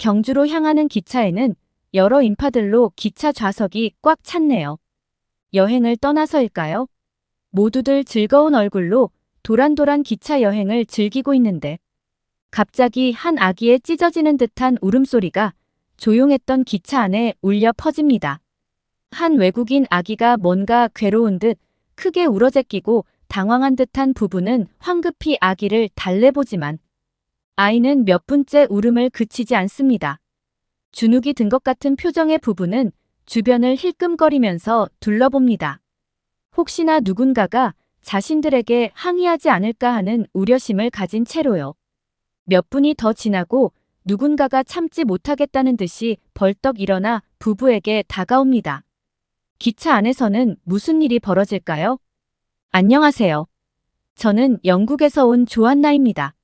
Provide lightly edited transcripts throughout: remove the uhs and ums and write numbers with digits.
경주로 향하는 기차에는 여러 인파들로 기차 좌석이 꽉 찼네요. 여행을 떠나서일까요? 모두들 즐거운 얼굴로 도란도란 기차 여행을 즐기고 있는데 갑자기 한 아기의 찢어지는 듯한 울음소리가 조용했던 기차 안에 울려 퍼집니다. 한 외국인 아기가 뭔가 괴로운 듯 크게 울어제끼고 당황한 듯한 부부는 황급히 아기를 달래보지만 아이는 몇 분째 울음을 그치지 않습니다. 주눅이 든 것 같은 표정의 부부는 주변을 힐끔거리면서 둘러봅니다. 혹시나 누군가가 자신들에게 항의하지 않을까 하는 우려심을 가진 채로요. 몇 분이 더 지나고 누군가가 참지 못하겠다는 듯이 벌떡 일어나 부부에게 다가옵니다. 기차 안에서는 무슨 일이 벌어질까요? 안녕하세요. 저는 영국에서 온 조한나입니다.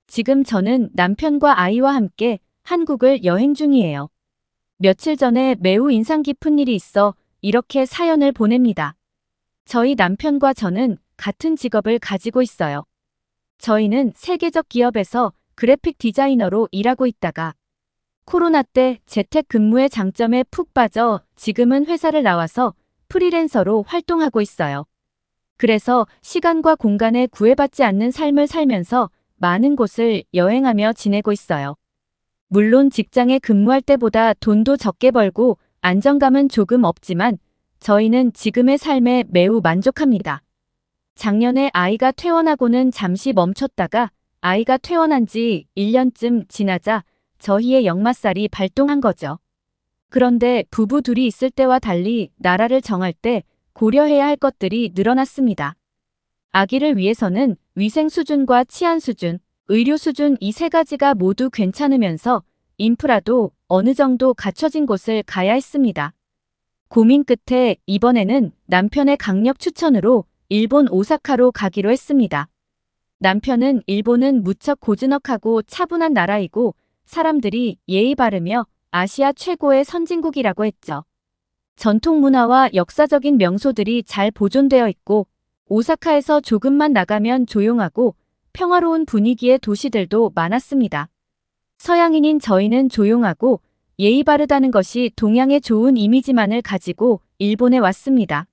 지금 저는 남편과 아이와 함께 한국을 여행 중이에요. 며칠 전에 매우 인상 깊은 일이 있어 이렇게 사연을 보냅니다. 저희 남편과 저는 같은 직업을 가지고 있어요. 저희는 세계적 기업에서 그래픽 디자이너로 일하고 있다가 코로나 때 재택근무의 장점에 푹 빠져 지금은 회사를 나와서 프리랜서로 활동하고 있어요. 그래서 시간과 공간에 구애받지 않는 삶을 살면서 많은 곳을 여행하며 지내고 있어요. 물론 직장에 근무할 때보다 돈도 적게 벌고 안정감은 조금 없지만 저희는 지금의 삶에 매우 만족합니다. 작년에 아이가 퇴원하고는 잠시 멈췄다가 아이가 퇴원한 지 1년쯤 지나자 저희의 역마살이 발동한 거죠. 그런데 부부 둘이 있을 때와 달리 나라를 정할 때 고려해야 할 것들이 늘어났습니다. 아기를 위해서는 위생 수준과 치안 수준, 의료 수준 이 세 가지가 모두 괜찮으면서 인프라도 어느 정도 갖춰진 곳을 가야 했습니다. 고민 끝에 이번에는 남편의 강력 추천으로 일본 오사카로 가기로 했습니다. 남편은 일본은 무척 고즈넉하고 차분한 나라이고 사람들이 예의 바르며 아시아 최고의 선진국이라고 했죠. 전통 문화와 역사적인 명소들이 잘 보존되어 있고 오사카에서 조금만 나가면 조용하고 평화로운 분위기의 도시들도 많았습니다. 서양인인 저희는 조용하고 예의 바르다는 것이 동양의 좋은 이미지만을 가지고 일본에 왔습니다.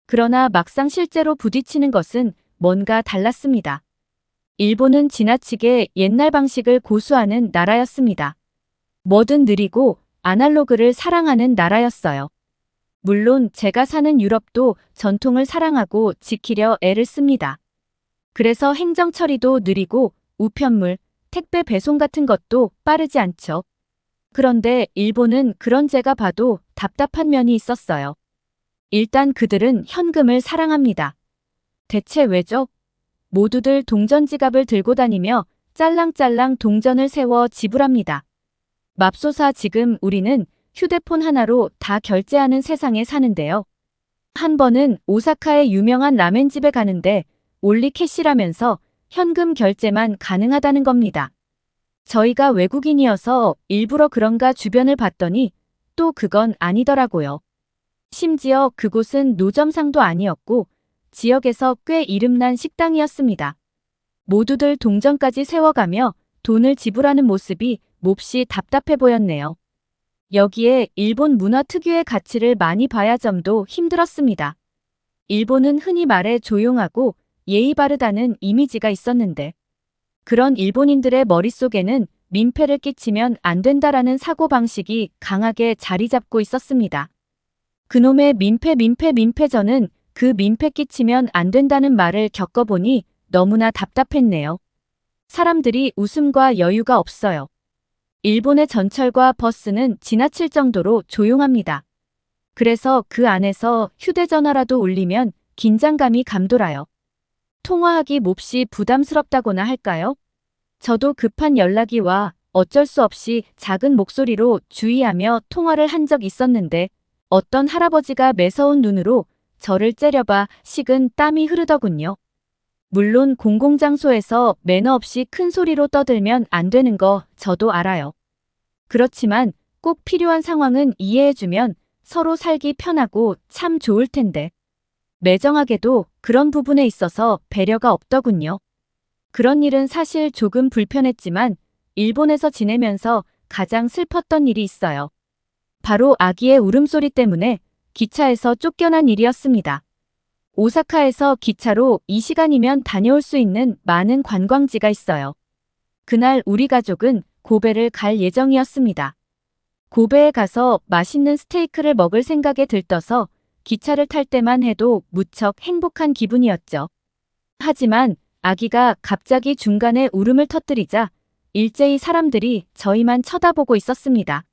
그러나 막상 실제로 부딪히는 것은 뭔가 달랐습니다. 일본은 지나치게 옛날 방식을 고수하는 나라였습니다. 뭐든 느리고 아날로그를 사랑하는 나라였어요. 물론 제가 사는 유럽도 전통을 사랑하고 지키려 애를 씁니다. 그래서 행정 처리도 느리고 우편물, 택배 배송 같은 것도 빠르지 않죠. 그런데 일본은 그런 제가 봐도 답답한 면이 있었어요. 일단 그들은 현금을 사랑합니다. 대체 왜죠? 모두들 동전 지갑을 들고 다니며 짤랑짤랑 동전을 세워 지불합니다. 맙소사 지금 우리는 휴대폰 하나로 다 결제하는 세상에 사는데요. 한 번은 오사카의 유명한 라멘집에 가는데 올리 캐시라면서 현금 결제만 가능하다는 겁니다. 저희가 외국인이어서 일부러 그런가 주변을 봤더니 또 그건 아니더라고요. 심지어 그곳은 노점상도 아니었고 지역에서 꽤 이름난 식당이었습니다. 모두들 동전까지 세워가며 돈을 지불하는 모습이 몹시 답답해 보였네요. 여기에 일본 문화 특유의 가치를 많이 봐야 점도 힘들었습니다. 일본은 흔히 말해 조용하고 예의 바르다는 이미지가 있었는데 그런 일본인들의 머릿속에는 민폐를 끼치면 안 된다라는 사고방식이 강하게 자리 잡고 있었습니다. 그놈의 민폐 저는 그 민폐 끼치면 안 된다는 말을 겪어보니 너무나 답답했네요. 사람들이 웃음과 여유가 없어요. 일본의 전철과 버스는 지나칠 정도로 조용합니다. 그래서 그 안에서 휴대전화라도 울리면 긴장감이 감돌아요. 통화하기 몹시 부담스럽다고나 할까요? 저도 급한 연락이 와 어쩔 수 없이 작은 목소리로 주의하며 통화를 한 적 있었는데 어떤 할아버지가 매서운 눈으로 저를 째려봐 식은 땀이 흐르더군요. 물론 공공장소에서 매너 없이 큰 소리로 떠들면 안 되는 거 저도 알아요. 그렇지만 꼭 필요한 상황은 이해해주면 서로 살기 편하고 참 좋을 텐데. 매정하게도 그런 부분에 있어서 배려가 없더군요. 그런 일은 사실 조금 불편했지만 일본에서 지내면서 가장 슬펐던 일이 있어요. 바로 아기의 울음소리 때문에 기차에서 쫓겨난 일이었습니다. 오사카에서 기차로 2시간이면 다녀올 수 있는 많은 관광지가 있어요. 그날 우리 가족은 고베를 갈 예정이었습니다. 고베에 가서 맛있는 스테이크를 먹을 생각에 들떠서 기차를 탈 때만 해도 무척 행복한 기분이었죠. 하지만 아기가 갑자기 중간에 울음을 터뜨리자 일제히 사람들이 저희만 쳐다보고 있었습니다.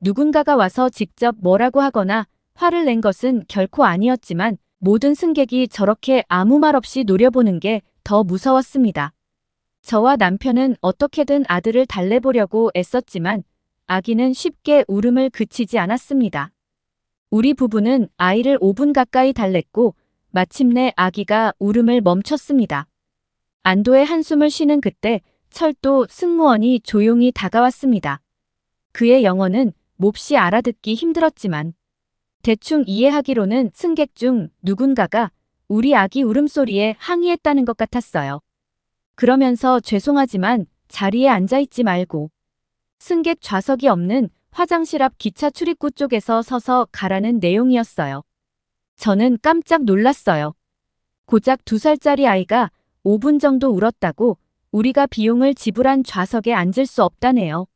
누군가가 와서 직접 뭐라고 하거나 화를 낸 것은 결코 아니었지만 모든 승객이 저렇게 아무 말 없이 노려보는 게 더 무서웠습니다. 저와 남편은 어떻게든 아들을 달래보려고 애썼지만 아기는 쉽게 울음을 그치지 않았습니다. 우리 부부는 아이를 5분 가까이 달랬고 마침내 아기가 울음을 멈췄습니다. 안도의 한숨을 쉬는 그때 철도 승무원이 조용히 다가왔습니다. 그의 영어는 몹시 알아듣기 힘들었지만 대충 이해하기로는 승객 중 누군가가 우리 아기 울음소리에 항의했다는 것 같았어요. 그러면서 죄송하지만 자리에 앉아있지 말고 승객 좌석이 없는 화장실 앞 기차 출입구 쪽에서 서서 가라는 내용이었어요. 저는 깜짝 놀랐어요. 고작 2살짜리 아이가 5분 정도 울었다고 우리가 비용을 지불한 좌석에 앉을 수 없다네요.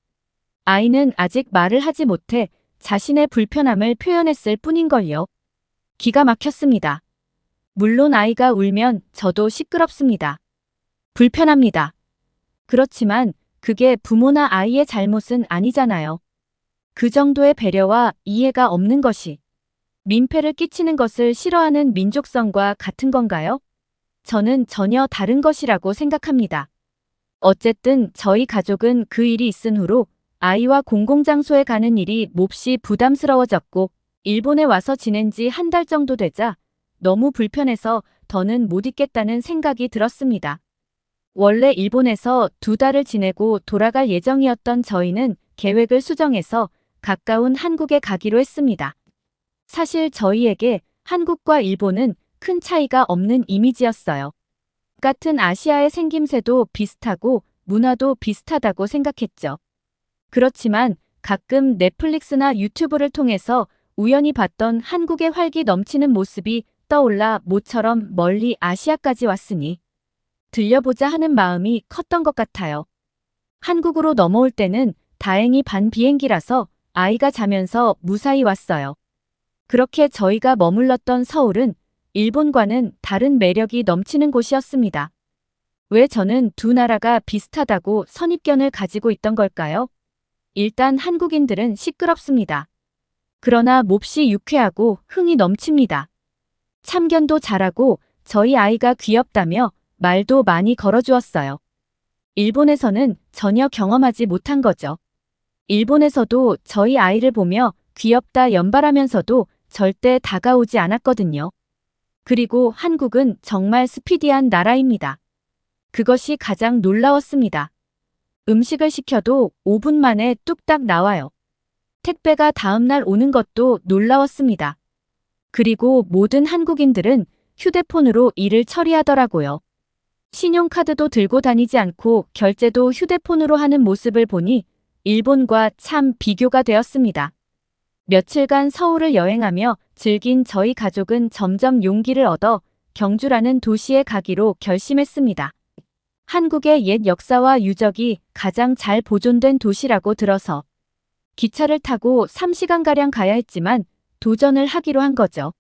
아이는 아직 말을 하지 못해 자신의 불편함을 표현했을 뿐인걸요. 기가 막혔습니다. 물론 아이가 울면 저도 시끄럽습니다. 불편합니다. 그렇지만 그게 부모나 아이의 잘못은 아니잖아요. 그 정도의 배려와 이해가 없는 것이 민폐를 끼치는 것을 싫어하는 민족성과 같은 건가요? 저는 전혀 다른 것이라고 생각합니다. 어쨌든 저희 가족은 그 일이 있은 후로 아이와 공공장소에 가는 일이 몹시 부담스러워졌고 일본에 와서 지낸 지 한 달 정도 되자 너무 불편해서 더는 못 있겠다는 생각이 들었습니다. 원래 일본에서 2달을 지내고 돌아갈 예정이었던 저희는 계획을 수정해서 가까운 한국에 가기로 했습니다. 사실 저희에게 한국과 일본은 큰 차이가 없는 이미지였어요. 같은 아시아의 생김새도 비슷하고 문화도 비슷하다고 생각했죠. 그렇지만 가끔 넷플릭스나 유튜브를 통해서 우연히 봤던 한국의 활기 넘치는 모습이 떠올라 모처럼 멀리 아시아까지 왔으니 들려보자 하는 마음이 컸던 것 같아요. 한국으로 넘어올 때는 다행히 반 비행기라서 아이가 자면서 무사히 왔어요. 그렇게 저희가 머물렀던 서울은 일본과는 다른 매력이 넘치는 곳이었습니다. 왜 저는 두 나라가 비슷하다고 선입견을 가지고 있던 걸까요? 일단 한국인들은 시끄럽습니다. 그러나 몹시 유쾌하고 흥이 넘칩니다. 참견도 잘하고 저희 아이가 귀엽다며 말도 많이 걸어주었어요. 일본에서는 전혀 경험하지 못한 거죠. 일본에서도 저희 아이를 보며 귀엽다 연발하면서도 절대 다가오지 않았거든요. 그리고 한국은 정말 스피디한 나라입니다. 그것이 가장 놀라웠습니다. 음식을 시켜도 5분 만에 뚝딱 나와요. 택배가 다음날 오는 것도 놀라웠습니다. 그리고 모든 한국인들은 휴대폰으로 일을 처리하더라고요. 신용카드도 들고 다니지 않고 결제도 휴대폰으로 하는 모습을 보니 일본과 참 비교가 되었습니다. 며칠간 서울을 여행하며 즐긴 저희 가족은 점점 용기를 얻어 경주라는 도시에 가기로 결심했습니다. 한국의 옛 역사와 유적이 가장 잘 보존된 도시라고 들어서 기차를 타고 3시간가량 가야 했지만 도전을 하기로 한 거죠.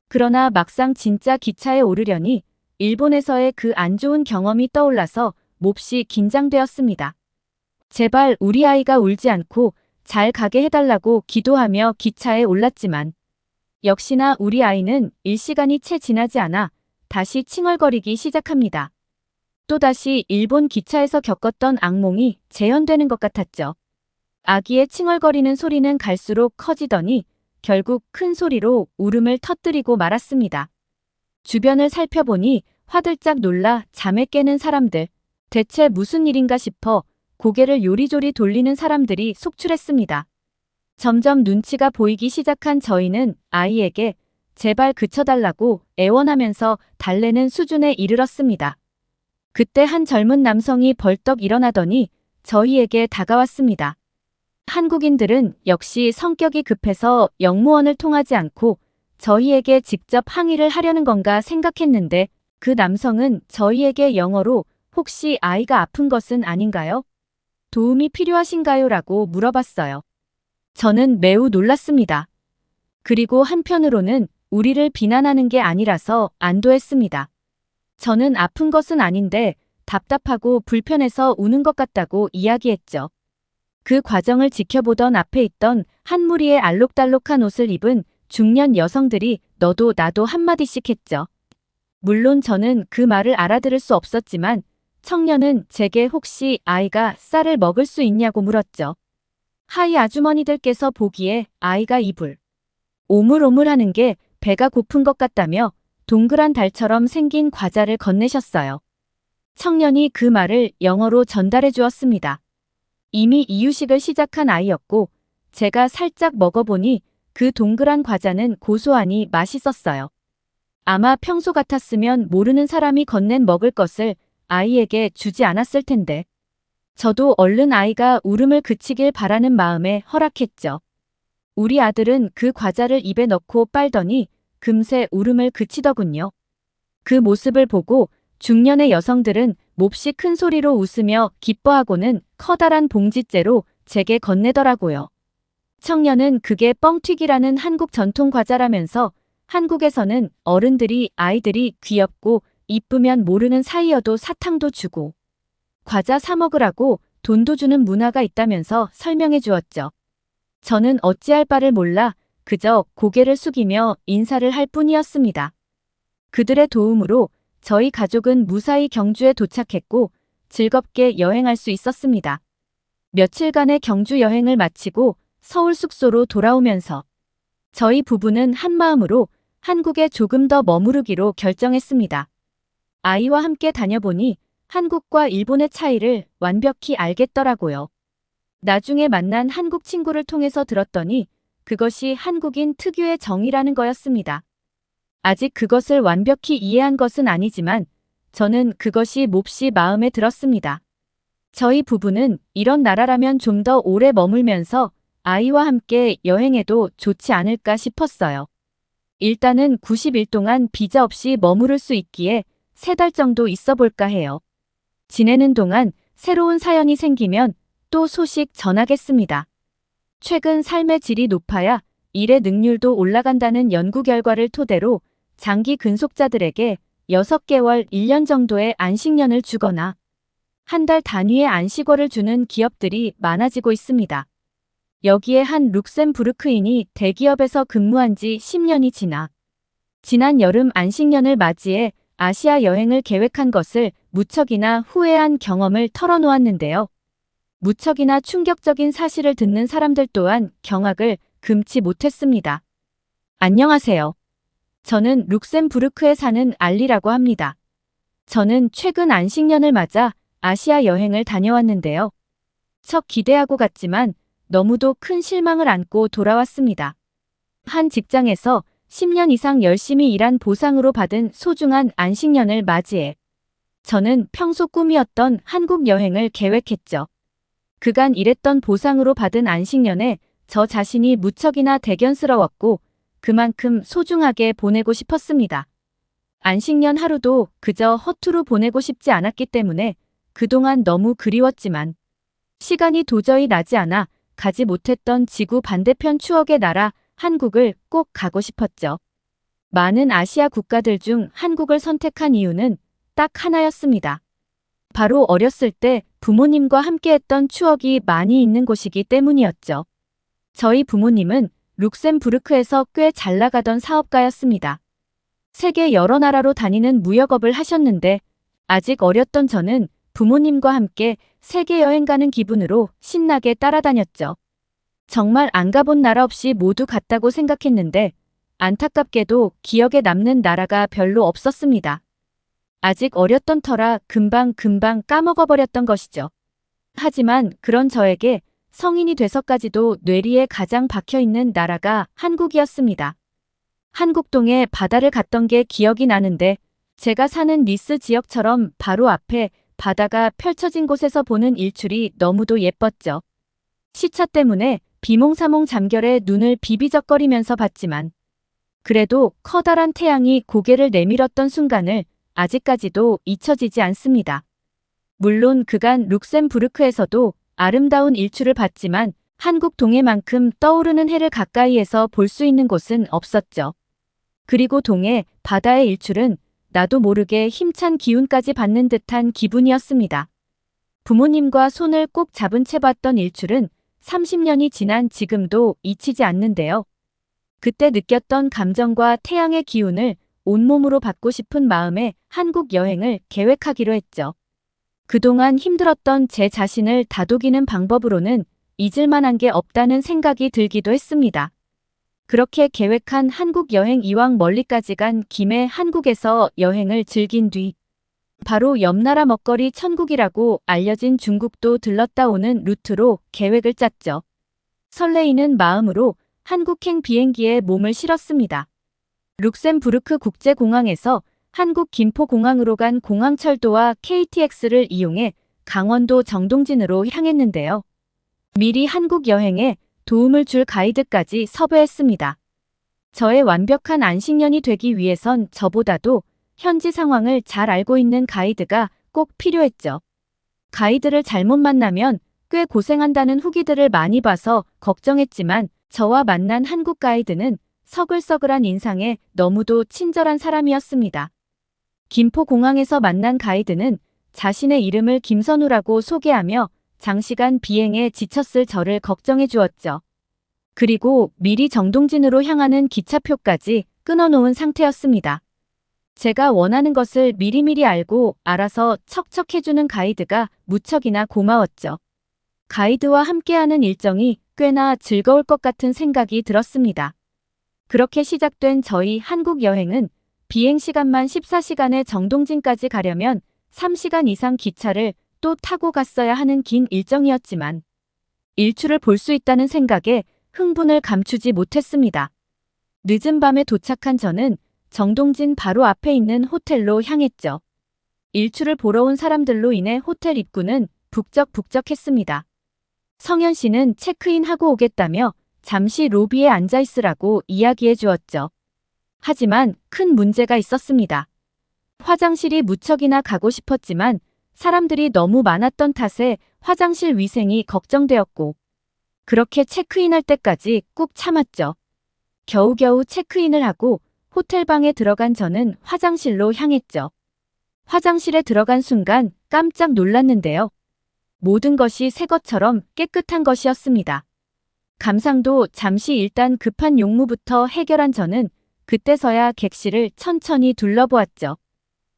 그러나 막상 진짜 기차에 오르려니 일본에서의 그 안 좋은 경험이 떠올라서 몹시 긴장되었습니다. 제발 우리 아이가 울지 않고 잘 가게 해달라고 기도하며 기차에 올랐지만 역시나 우리 아이는 일시간이 채 지나지 않아 다시 칭얼거리기 시작합니다. 또다시 일본 기차에서 겪었던 악몽이 재현되는 것 같았죠. 아기의 칭얼거리는 소리는 갈수록 커지더니 결국 큰 소리로 울음을 터뜨리고 말았습니다. 주변을 살펴보니 화들짝 놀라 잠에 깨는 사람들, 대체 무슨 일인가 싶어 고개를 요리조리 돌리는 사람들이 속출했습니다. 점점 눈치가 보이기 시작한 저희는 아이에게 제발 그쳐달라고 애원하면서 달래는 수준에 이르렀습니다. 그때 한 젊은 남성이 벌떡 일어나더니 저희에게 다가왔습니다. 한국인들은 역시 성격이 급해서 영무원을 통하지 않고 저희에게 직접 항의를 하려는 건가 생각했는데 그 남성은 저희에게 영어로 혹시 아이가 아픈 것은 아닌가요? 도움이 필요하신가요? 라고 물어봤어요. 저는 매우 놀랐습니다. 그리고 한편으로는 우리를 비난하는 게 아니라서 안도했습니다. 저는 아픈 것은 아닌데 답답하고 불편해서 우는 것 같다고 이야기했죠. 그 과정을 지켜보던 앞에 있던 한 무리의 알록달록한 옷을 입은 중년 여성들이 너도 나도 한마디씩 했죠. 물론 저는 그 말을 알아들을 수 없었지만 청년은 제게 혹시 아이가 쌀을 먹을 수 있냐고 물었죠. 하이 아주머니들께서 보기에 아이가 이불 오물오물하는 게 배가 고픈 것 같다며 동그란 달처럼 생긴 과자를 건네셨어요. 청년이 그 말을 영어로 전달해 주었습니다. 이미 이유식을 시작한 아이였고 제가 살짝 먹어보니 그 동그란 과자는 고소하니 맛있었어요. 아마 평소 같았으면 모르는 사람이 건넨 먹을 것을 아이에게 주지 않았을 텐데. 저도 얼른 아이가 울음을 그치길 바라는 마음에 허락했죠. 우리 아들은 그 과자를 입에 넣고 빨더니 금세 울음을 그치더군요. 그 모습을 보고 중년의 여성들은 몹시 큰 소리로 웃으며 기뻐하고는 커다란 봉지째로 제게 건네더라고요. 청년은 그게 뻥튀기라는 한국 전통 과자라면서 한국에서는 어른들이 아이들이 귀엽고 이쁘면 모르는 사이여도 사탕도 주고 과자 사 먹으라고 돈도 주는 문화가 있다면서 설명해 주었죠. 저는 어찌할 바를 몰라 그저 고개를 숙이며 인사를 할 뿐이었습니다. 그들의 도움으로 저희 가족은 무사히 경주에 도착했고 즐겁게 여행할 수 있었습니다. 며칠간의 경주 여행을 마치고 서울 숙소로 돌아오면서 저희 부부는 한마음으로 한국에 조금 더 머무르기로 결정했습니다. 아이와 함께 다녀보니 한국과 일본의 차이를 완벽히 알겠더라고요. 나중에 만난 한국 친구를 통해서 들었더니 그것이 한국인 특유의 정이라는 거였습니다. 아직 그것을 완벽히 이해한 것은 아니지만 저는 그것이 몹시 마음에 들었습니다. 저희 부부는 이런 나라라면 좀 더 오래 머물면서 아이와 함께 여행해도 좋지 않을까 싶었어요. 일단은 90일 동안 비자 없이 머무를 수 있기에 3달 정도 있어 볼까 해요. 지내는 동안 새로운 사연이 생기면 또 소식 전하겠습니다. 최근 삶의 질이 높아야 일의 능률도 올라간다는 연구 결과를 토대로 장기 근속자들에게 6개월, 1년 정도의 안식년을 주거나 한 달 단위의 안식월을 주는 기업들이 많아지고 있습니다. 여기에 한 룩셈부르크인이 대기업에서 근무한 지 10년이 지난 여름 안식년을 맞이해 아시아 여행을 계획한 것을 무척이나 후회한 경험을 털어놓았는데요. 무척이나 충격적인 사실을 듣는 사람들 또한 경악을 금치 못했습니다. 안녕하세요. 저는 룩셈부르크에 사는 알리라고 합니다. 저는 최근 안식년을 맞아 아시아 여행을 다녀왔는데요. 척 기대하고 갔지만 너무도 큰 실망을 안고 돌아왔습니다. 한 직장에서 10년 이상 열심히 일한 보상으로 받은 소중한 안식년을 맞이해 저는 평소 꿈이었던 한국 여행을 계획했죠. 그간 일했던 보상으로 받은 안식년에 저 자신이 무척이나 대견스러웠고 그만큼 소중하게 보내고 싶었습니다. 안식년 하루도 그저 허투루 보내고 싶지 않았기 때문에 그동안 너무 그리웠지만 시간이 도저히 나지 않아 가지 못했던 지구 반대편 추억의 나라 한국을 꼭 가고 싶었죠. 많은 아시아 국가들 중 한국을 선택한 이유는 딱 하나였습니다. 바로 어렸을 때 부모님과 함께했던 추억이 많이 있는 곳이기 때문이었죠. 저희 부모님은 룩셈부르크에서 꽤 잘 나가던 사업가였습니다. 세계 여러 나라로 다니는 무역업을 하셨는데 아직 어렸던 저는 부모님과 함께 세계 여행 가는 기분으로 신나게 따라다녔죠. 정말 안 가본 나라 없이 모두 갔다고 생각했는데 안타깝게도 기억에 남는 나라가 별로 없었습니다. 아직 어렸던 터라 금방 까먹어버렸던 것이죠. 하지만 그런 저에게 성인이 돼서까지도 뇌리에 가장 박혀있는 나라가 한국이었습니다. 한국동에 바다를 갔던 게 기억이 나는데 제가 사는 니스 지역처럼 바로 앞에 바다가 펼쳐진 곳에서 보는 일출이 너무도 예뻤죠. 시차 때문에 비몽사몽 잠결에 눈을 비비적거리면서 봤지만 그래도 커다란 태양이 고개를 내밀었던 순간을 아직까지도 잊혀지지 않습니다. 물론 그간 룩셈부르크에서도 아름다운 일출을 봤지만 한국 동해만큼 떠오르는 해를 가까이에서 볼 수 있는 곳은 없었죠. 그리고 동해 바다의 일출은 나도 모르게 힘찬 기운까지 받는 듯한 기분이었습니다. 부모님과 손을 꼭 잡은 채 봤던 일출은 30년이 지난 지금도 잊히지 않는데요. 그때 느꼈던 감정과 태양의 기운을 온몸으로 받고 싶은 마음에 한국 여행을 계획하기로 했죠. 그동안 힘들었던 제 자신을 다독이는 방법으로는 잊을 만한 게 없다는 생각이 들기도 했습니다. 그렇게 계획한 한국 여행 이왕 멀리까지 간 김에 한국에서 여행을 즐긴 뒤 바로 옆나라 먹거리 천국이라고 알려진 중국도 들렀다 오는 루트로 계획을 짰죠. 설레이는 마음으로 한국행 비행기에 몸을 실었습니다. 룩셈부르크 국제공항에서 한국 김포공항으로 간 공항철도와 KTX를 이용해 강원도 정동진으로 향했는데요. 미리 한국 여행에 도움을 줄 가이드까지 섭외했습니다. 저의 완벽한 안식년이 되기 위해선 저보다도 현지 상황을 잘 알고 있는 가이드가 꼭 필요했죠. 가이드를 잘못 만나면 꽤 고생한다는 후기들을 많이 봐서 걱정했지만 저와 만난 한국 가이드는 서글서글한 인상에 너무도 친절한 사람이었습니다. 김포공항에서 만난 가이드는 자신의 이름을 김선우라고 소개하며 장시간 비행에 지쳤을 저를 걱정해 주었죠. 그리고 미리 정동진으로 향하는 기차표까지 끊어놓은 상태였습니다. 제가 원하는 것을 미리미리 알고 알아서 척척해주는 가이드가 무척이나 고마웠죠. 가이드와 함께하는 일정이 꽤나 즐거울 것 같은 생각이 들었습니다. 그렇게 시작된 저희 한국 여행은 비행시간만 14시간에 정동진까지 가려면 3시간 이상 기차를 또 타고 갔어야 하는 긴 일정이었지만 일출을 볼 수 있다는 생각에 흥분을 감추지 못했습니다. 늦은 밤에 도착한 저는 정동진 바로 앞에 있는 호텔로 향했죠. 일출을 보러 온 사람들로 인해 호텔 입구는 북적북적했습니다. 성현 씨는 체크인하고 오겠다며 잠시 로비에 앉아 있으라고 이야기해 주었죠. 하지만 큰 문제가 있었습니다. 화장실이 무척이나 가고 싶었지만 사람들이 너무 많았던 탓에 화장실 위생이 걱정되었고 그렇게 체크인할 때까지 꾹 참았죠. 겨우겨우 체크인을 하고 호텔방에 들어간 저는 화장실로 향했죠. 화장실에 들어간 순간 깜짝 놀랐는데요. 모든 것이 새 것처럼 깨끗한 것이었습니다. 감상도 잠시 일단 급한 용무부터 해결한 저는 그때서야 객실을 천천히 둘러보았죠.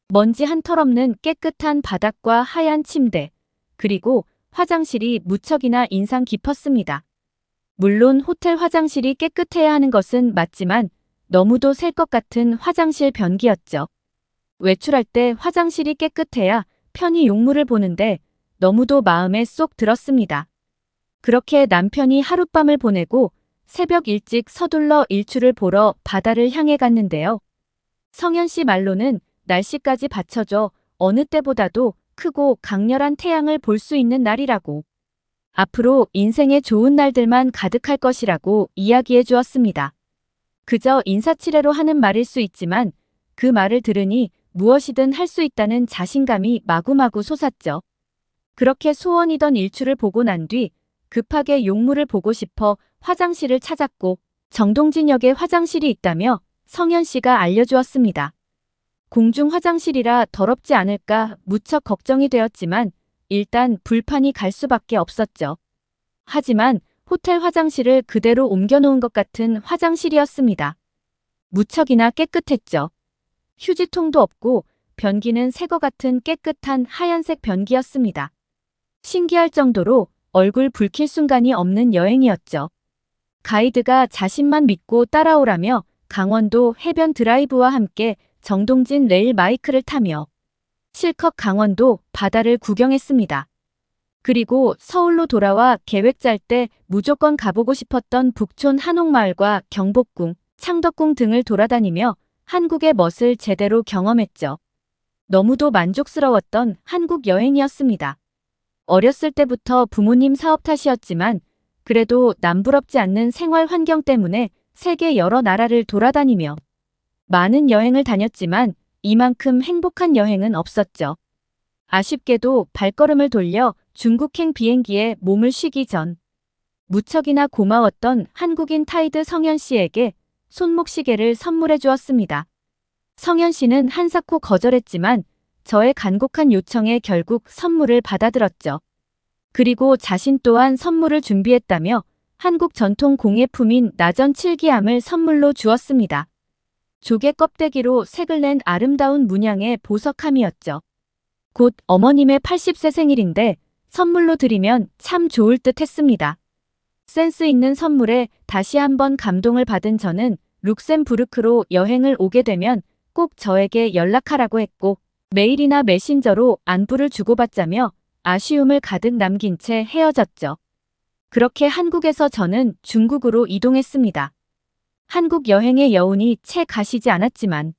먼지 한 털 없는 깨끗한 바닥과 하얀 침대, 그리고 화장실이 무척이나 인상 깊었습니다. 물론 호텔 화장실이 깨끗해야 하는 것은 맞지만 너무도 셀 것 같은 화장실 변기였죠. 외출할 때 화장실이 깨끗해야 편히 용물을 보는데 너무도 마음에 쏙 들었습니다. 그렇게 남편이 하룻밤을 보내고 새벽 일찍 서둘러 일출을 보러 바다를 향해 갔는데요. 성현 씨 말로는 날씨까지 받쳐줘 어느 때보다도 크고 강렬한 태양을 볼 수 있는 날이라고. 앞으로 인생의 좋은 날들만 가득할 것이라고 이야기해 주었습니다. 그저 인사치레로 하는 말일 수 있지만 그 말을 들으니 무엇이든 할 수 있다는 자신감이 마구마구 솟았죠. 그렇게 소원이던 일출을 보고 난 뒤 급하게 용물을 보고 싶어 화장실을 찾았고 정동진역에 화장실이 있다며 성현 씨가 알려주었습니다. 공중 화장실이라 더럽지 않을까 무척 걱정이 되었지만 일단 불판이 갈 수밖에 없었죠. 하지만 호텔 화장실을 그대로 옮겨놓은 것 같은 화장실이었습니다. 무척이나 깨끗했죠. 휴지통도 없고 변기는 새 것 같은 깨끗한 하얀색 변기였습니다. 신기할 정도로 얼굴 붉힐 순간이 없는 여행이었죠. 가이드가 자신만 믿고 따라오라며 강원도 해변 드라이브와 함께 정동진 레일 마이크를 타며 실컷 강원도 바다를 구경했습니다. 그리고 서울로 돌아와 계획 짤 때 무조건 가보고 싶었던 북촌 한옥마을과 경복궁, 창덕궁 등을 돌아다니며 한국의 멋을 제대로 경험했죠. 너무도 만족스러웠던 한국 여행이었습니다. 어렸을 때부터 부모님 사업 탓이었지만 그래도 남부럽지 않는 생활 환경 때문에 세계 여러 나라를 돌아다니며 많은 여행을 다녔지만 이만큼 행복한 여행은 없었죠. 아쉽게도 발걸음을 돌려 중국행 비행기에 몸을 쉬기 전 무척이나 고마웠던 한국인 타이드 성현 씨에게 손목시계를 선물해 주었습니다. 성현 씨는 한사코 거절했지만 저의 간곡한 요청에 결국 선물을 받아들었죠. 그리고 자신 또한 선물을 준비했다며 한국 전통 공예품인 나전 칠기암을 선물로 주었습니다. 조개 껍데기로 색을 낸 아름다운 문양의 보석함이었죠. 곧 어머님의 80세 생일인데 선물로 드리면 참 좋을 듯 했습니다. 센스 있는 선물에 다시 한번 감동을 받은 저는 룩셈부르크로 여행을 오게 되면 꼭 저에게 연락하라고 했고 메일이나 메신저로 안부를 주고받자며 아쉬움을 가득 남긴 채 헤어졌죠. 그렇게 한국에서 저는 중국으로 이동했습니다. 한국 여행의 여운이 채 가시지 않았지만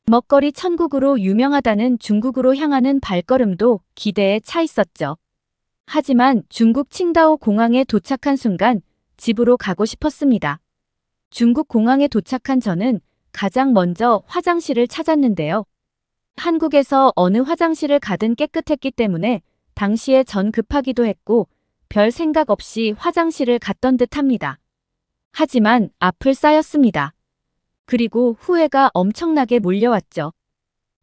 먹거리 천국으로 유명하다는 중국으로 향하는 발걸음도 기대에 차 있었죠. 하지만 중국 칭다오 공항에 도착한 순간 집으로 가고 싶었습니다. 중국 공항에 도착한 저는 가장 먼저 화장실을 찾았는데요. 한국에서 어느 화장실을 가든 깨끗했기 때문에 당시에 전 급하기도 했고 별 생각 없이 화장실을 갔던 듯합니다. 하지만 앞을 쌓였습니다. 그리고 후회가 엄청나게 몰려왔죠.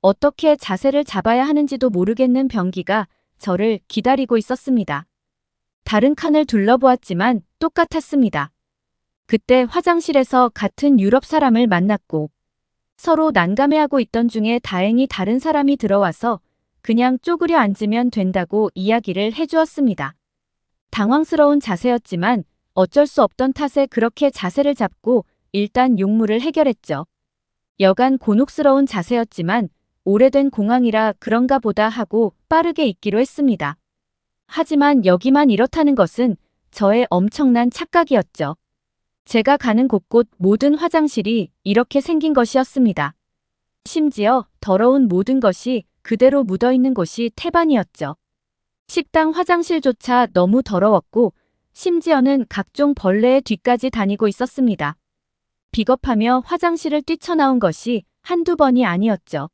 어떻게 자세를 잡아야 하는지도 모르겠는 변기가 저를 기다리고 있었습니다. 다른 칸을 둘러보았지만 똑같았습니다. 그때 화장실에서 같은 유럽 사람을 만났고 서로 난감해하고 있던 중에 다행히 다른 사람이 들어와서 그냥 쪼그려 앉으면 된다고 이야기를 해주었습니다. 당황스러운 자세였지만 어쩔 수 없던 탓에 그렇게 자세를 잡고 일단 용무를 해결했죠. 여간 곤혹스러운 자세였지만 오래된 공항이라 그런가 보다 하고 빠르게 있기로 했습니다. 하지만 여기만 이렇다는 것은 저의 엄청난 착각이었죠. 제가 가는 곳곳 모든 화장실이 이렇게 생긴 것이었습니다. 심지어 더러운 모든 것이 그대로 묻어있는 곳이 태반이었죠. 식당 화장실조차 너무 더러웠고 심지어는 각종 벌레의 뒤까지 다니고 있었습니다. 비겁하며 화장실을 뛰쳐나온 것이 한두 번이 아니었죠.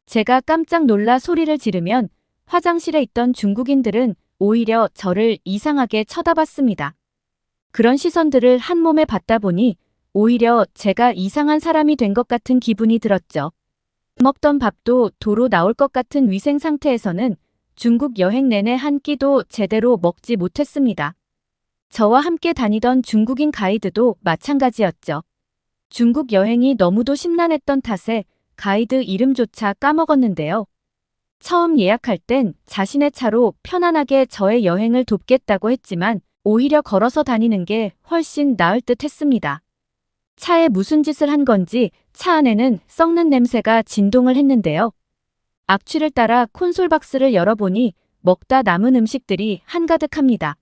제가 깜짝 놀라 소리를 지르면 화장실에 있던 중국인들은 오히려 저를 이상하게 쳐다봤습니다. 그런 시선들을 한 몸에 받다 보니 오히려 제가 이상한 사람이 된 것 같은 기분이 들었죠. 먹던 밥도 도로 나올 것 같은 위생 상태에서는 중국 여행 내내 한 끼도 제대로 먹지 못했습니다. 저와 함께 다니던 중국인 가이드도 마찬가지였죠. 중국 여행이 너무도 심란했던 탓에 가이드 이름조차 까먹었는데요. 처음 예약할 땐 자신의 차로 편안하게 저의 여행을 돕겠다고 했지만 오히려 걸어서 다니는 게 훨씬 나을 듯 했습니다. 차에 무슨 짓을 한 건지 차 안에는 썩는 냄새가 진동을 했는데요. 악취를 따라 콘솔 박스를 열어보니 먹다 남은 음식들이 한가득합니다.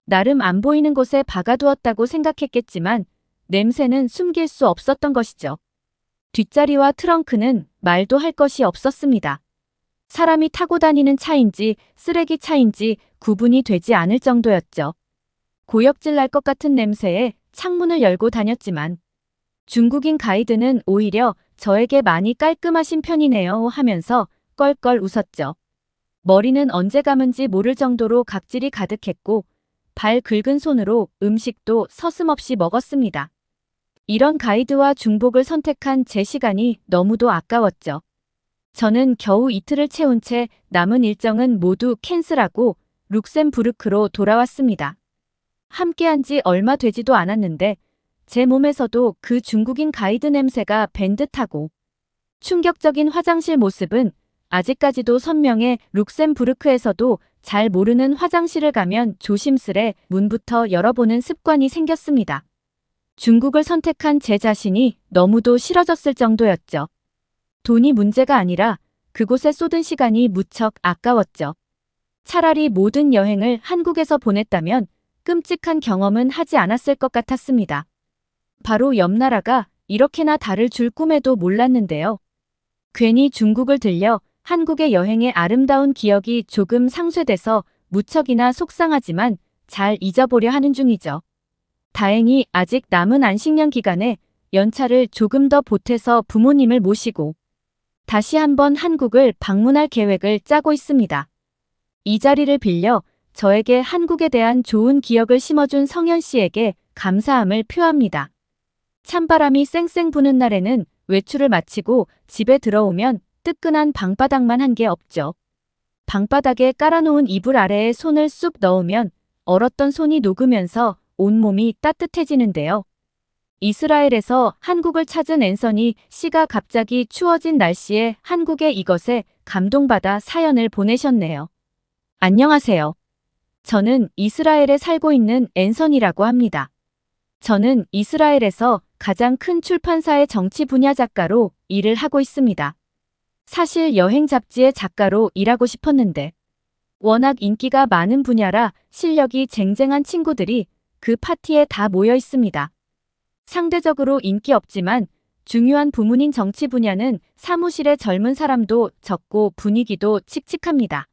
나름 안 보이는 곳에 박아두었다고 생각했겠지만 냄새는 숨길 수 없었던 것이죠. 뒷자리와 트렁크는 말도 할 것이 없었습니다. 사람이 타고 다니는 차인지 쓰레기 차인지 구분이 되지 않을 정도였죠. 고역질 날 것 같은 냄새에 창문을 열고 다녔지만 중국인 가이드는 오히려 저에게 많이 깔끔하신 편이네요 하면서 껄껄 웃었죠. 머리는 언제 감은지 모를 정도로 각질이 가득했고 발 긁은 손으로 음식도 서슴없이 먹었습니다. 이런 가이드와 중복을 선택한 제 시간이 너무도 아까웠죠. 저는 겨우 이틀을 채운 채 남은 일정은 모두 캔슬하고 룩셈부르크로 돌아왔습니다. 함께한 지 얼마 되지도 않았는데 제 몸에서도 그 중국인 가이드 냄새가 밴 듯하고 충격적인 화장실 모습은 아직까지도 선명해 룩셈부르크에서도 잘 모르는 화장실을 가면 조심스레 문부터 열어보는 습관이 생겼습니다. 중국을 선택한 제 자신이 너무도 싫어졌을 정도였죠. 돈이 문제가 아니라 그곳에 쏟은 시간이 무척 아까웠죠. 차라리 모든 여행을 한국에서 보냈다면 끔찍한 경험은 하지 않았을 것 같았습니다. 바로 옆 나라가 이렇게나 다를 줄 꿈에도 몰랐는데요. 괜히 중국을 들려 한국의 여행의 아름다운 기억이 조금 상쇄돼서 무척이나 속상하지만 잘 잊어보려 하는 중이죠. 다행히 아직 남은 안식년 기간에 연차를 조금 더 보태서 부모님을 모시고 다시 한번 한국을 방문할 계획을 짜고 있습니다. 이 자리를 빌려 저에게 한국에 대한 좋은 기억을 심어준 성현 씨에게 감사함을 표합니다. 찬바람이 쌩쌩 부는 날에는 외출을 마치고 집에 들어오면 뜨끈한 방바닥만 한 게 없죠. 방바닥에 깔아놓은 이불 아래에 손을 쑥 넣으면 얼었던 손이 녹으면서 온몸이 따뜻해지는데요. 이스라엘에서 한국을 찾은 앤서니 씨가 갑자기 추워진 날씨에 한국의 이것에 감동받아 사연을 보내셨네요. 안녕하세요. 저는 이스라엘에 살고 있는 앤서니라고 합니다. 저는 이스라엘에서 가장 큰 출판사의 정치 분야 작가로 일을 하고 있습니다. 사실 여행 잡지의 작가로 일하고 싶었는데 워낙 인기가 많은 분야라 실력이 쟁쟁한 친구들이 그 파티에 다 모여 있습니다. 상대적으로 인기 없지만 중요한 부문인 정치 분야는 사무실에 젊은 사람도 적고 분위기도 칙칙합니다.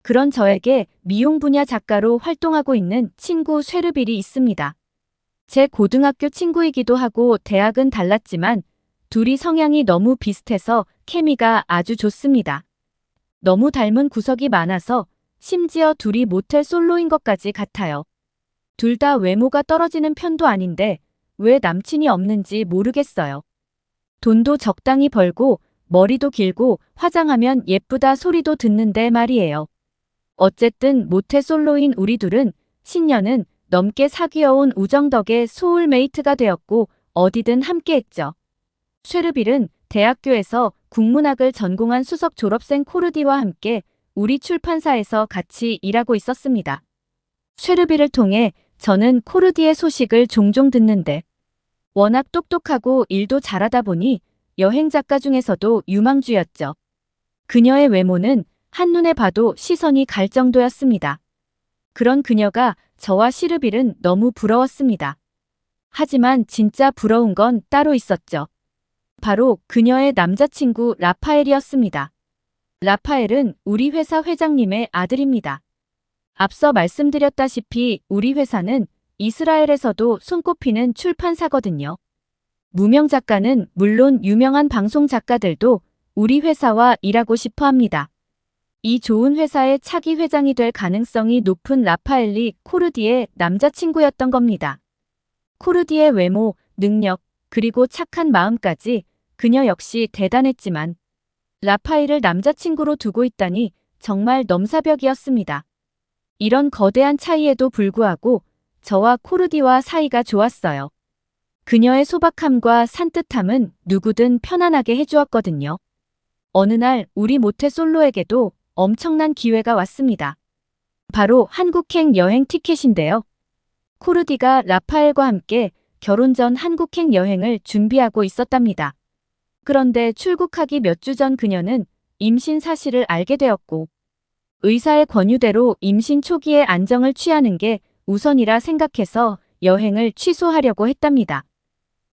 그런 저에게 미용 분야 작가로 활동하고 있는 친구 쉐르빌이 있습니다. 제 고등학교 친구이기도 하고 대학은 달랐지만 둘이 성향이 너무 비슷해서 케미가 아주 좋습니다. 너무 닮은 구석이 많아서 심지어 둘이 모텔 솔로인 것까지 같아요. 둘 다 외모가 떨어지는 편도 아닌데 왜 남친이 없는지 모르겠어요. 돈도 적당히 벌고 머리도 길고 화장하면 예쁘다 소리도 듣는데 말이에요. 어쨌든 모태 솔로인 우리 둘은 10년은 넘게 사귀어온 우정 덕에 소울메이트가 되었고 어디든 함께했죠. 쉐르빌은 대학교에서 국문학을 전공한 수석 졸업생 코르디와 함께 우리 출판사에서 같이 일하고 있었습니다. 쉐르빌을 통해 저는 코르디의 소식을 종종 듣는데 워낙 똑똑하고 일도 잘하다 보니 여행 작가 중에서도 유망주였죠. 그녀의 외모는 한눈에 봐도 시선이 갈 정도였습니다. 그런 그녀가 저와 시르빌은 너무 부러웠습니다. 하지만 진짜 부러운 건 따로 있었죠. 바로 그녀의 남자친구 라파엘이었습니다. 라파엘은 우리 회사 회장님의 아들입니다. 앞서 말씀드렸다시피 우리 회사는 이스라엘에서도 손꼽히는 출판사거든요. 무명 작가는 물론 유명한 방송 작가들도 우리 회사와 일하고 싶어 합니다. 이 좋은 회사의 차기 회장이 될 가능성이 높은 라파엘이 코르디의 남자친구였던 겁니다. 코르디의 외모, 능력, 그리고 착한 마음까지 그녀 역시 대단했지만 라파엘을 남자친구로 두고 있다니 정말 넘사벽이었습니다. 이런 거대한 차이에도 불구하고 저와 코르디와 사이가 좋았어요. 그녀의 소박함과 산뜻함은 누구든 편안하게 해주었거든요. 어느 날 우리 모태 솔로에게도 엄청난 기회가 왔습니다. 바로 한국행 여행 티켓인데요. 코르디가 라파엘과 함께 결혼 전 한국행 여행을 준비하고 있었답니다. 그런데 출국하기 몇 주 전 그녀는 임신 사실을 알게 되었고 의사의 권유대로 임신 초기에 안정을 취하는 게 우선이라 생각해서 여행을 취소하려고 했답니다.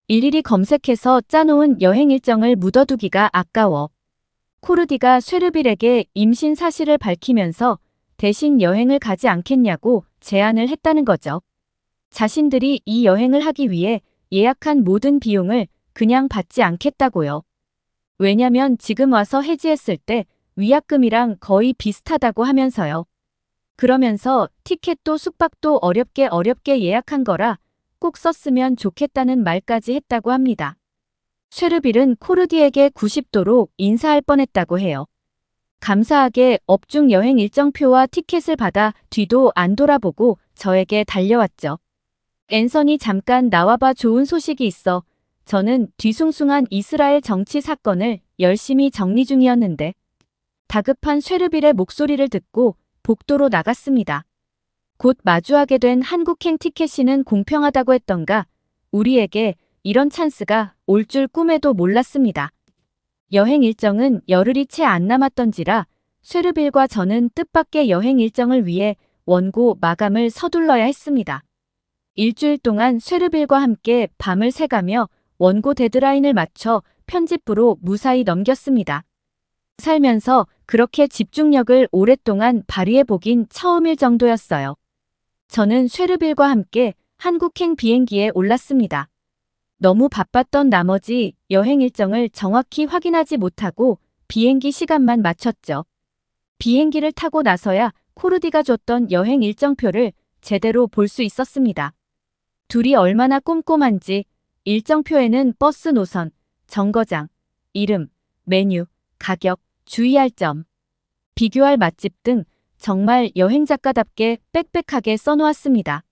일일이 검색해서 짜놓은 여행 일정을 묻어두기가 아까워 코르디가 쉐르빌에게 임신 사실을 밝히면서 대신 여행을 가지 않겠냐고 제안을 했다는 거죠. 자신들이 이 여행을 하기 위해 예약한 모든 비용을 그냥 받지 않겠다고요. 왜냐면 지금 와서 해지했을 때 위약금이랑 거의 비슷하다고 하면서요. 그러면서 티켓도 숙박도 어렵게 예약한 거라 꼭 썼으면 좋겠다는 말까지 했다고 합니다. 쉐르빌은 코르디에게 90도로 인사할 뻔했다고 해요. 감사하게 업중 여행 일정표와 티켓을 받아 뒤도 안 돌아보고 저에게 달려왔죠. 앤서니 잠깐 나와봐 좋은 소식이 있어. 저는 뒤숭숭한 이스라엘 정치 사건을 열심히 정리 중이었는데 다급한 쉐르빌의 목소리를 듣고 복도로 나갔습니다. 곧 마주하게 된 한국행 티켓이는 공평하다고 했던가 우리에게 이런 찬스가 올 줄 꿈에도 몰랐습니다. 여행 일정은 열흘이 채 안 남았던지라 쉐르빌과 저는 뜻밖의 여행 일정을 위해 원고 마감을 서둘러야 했습니다. 일주일 동안 쉐르빌과 함께 밤을 새가며 원고 데드라인을 맞춰 편집부로 무사히 넘겼습니다. 살면서 그렇게 집중력을 오랫동안 발휘해보긴 처음일 정도였어요. 저는 쉐르빌과 함께 한국행 비행기에 올랐습니다. 너무 바빴던 나머지 여행 일정을 정확히 확인하지 못하고 비행기 시간만 맞췄죠. 비행기를 타고 나서야 코르디가 줬던 여행 일정표를 제대로 볼 수 있었습니다. 둘이 얼마나 꼼꼼한지 일정표에는 버스 노선, 정거장, 이름, 메뉴, 가격, 주의할 점, 비교할 맛집 등 정말 여행 작가답게 빽빽하게 써놓았습니다.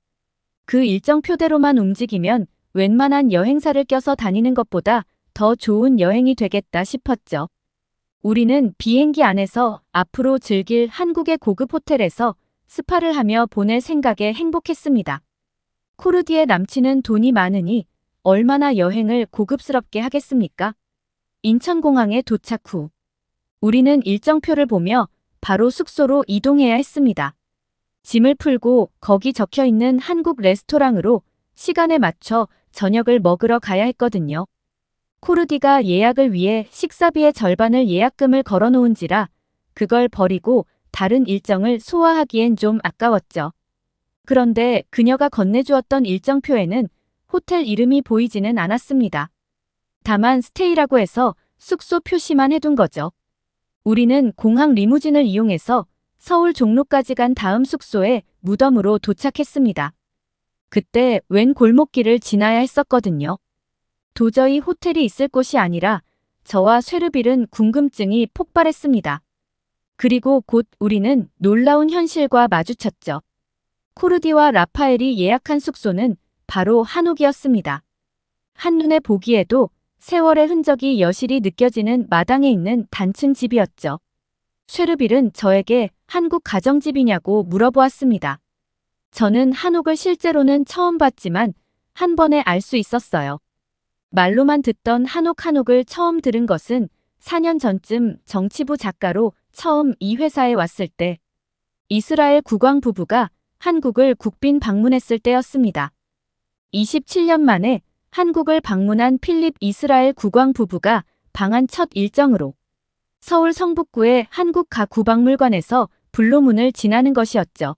그 일정표대로만 움직이면 웬만한 여행사를 껴서 다니는 것보다 더 좋은 여행이 되겠다 싶었죠. 우리는 비행기 안에서 앞으로 즐길 한국의 고급 호텔에서 스파를 하며 보낼 생각에 행복했습니다. 코르디의 남친은 돈이 많으니 얼마나 여행을 고급스럽게 하겠습니까? 인천공항에 도착 후 우리는 일정표를 보며 바로 숙소로 이동해야 했습니다. 짐을 풀고 거기 적혀있는 한국 레스토랑으로 시간에 맞춰 저녁을 먹으러 가야 했거든요. 코르디가 예약을 위해 식사비의 절반을 예약금을 걸어놓은지라 그걸 버리고 다른 일정을 소화하기엔 좀 아까웠죠. 그런데 그녀가 건네주었던 일정표에는 호텔 이름이 보이지는 않았습니다. 다만 스테이라고 해서 숙소 표시만 해둔 거죠. 우리는 공항 리무진을 이용해서 서울 종로까지 간 다음 숙소에 무덤으로 도착했습니다. 그때 웬 골목길을 지나야 했었거든요. 도저히 호텔이 있을 곳이 아니라 저와 쉐르빌은 궁금증이 폭발했습니다. 그리고 곧 우리는 놀라운 현실과 마주쳤죠. 코르디와 라파엘이 예약한 숙소는 바로 한옥이었습니다. 한눈에 보기에도 세월의 흔적이 여실히 느껴지는 마당에 있는 단층 집이었죠. 쉐르빌은 저에게 한국 가정집이냐고 물어보았습니다. 저는 한옥을 실제로는 처음 봤지만 한 번에 알 수 있었어요. 말로만 듣던 한옥을 처음 들은 것은 4년 전쯤 정치부 작가로 처음 이 회사에 왔을 때 이스라엘 국왕 부부가 한국을 국빈 방문했을 때였습니다. 27년 만에 한국을 방문한 필립 이스라엘 국왕 부부가 방한 첫 일정으로 서울 성북구의 한국 가구박물관에서 불로문을 지나는 것이었죠.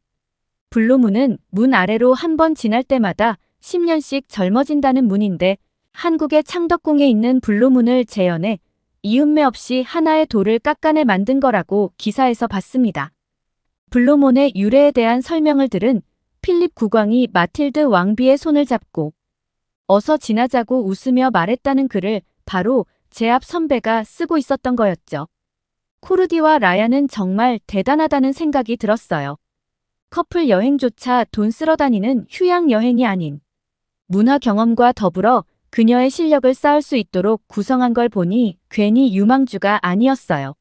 불로문은 문 아래로 한 번 지날 때마다 10년씩 젊어진다는 문인데 한국의 창덕궁에 있는 불로문을 재현해 이음매 없이 하나의 돌을 깎아내 만든 거라고 기사에서 봤습니다. 불로문의 유래에 대한 설명을 들은 필립 국왕이 마틸드 왕비의 손을 잡고 어서 지나자고 웃으며 말했다는 글을 바로 제 앞 선배가 쓰고 있었던 거였죠. 코르디와 라야는 정말 대단하다는 생각이 들었어요. 커플 여행조차 돈 쓸어 다니는 휴양 여행이 아닌 문화 경험과 더불어 그녀의 실력을 쌓을 수 있도록 구성한 걸 보니 괜히 유망주가 아니었어요.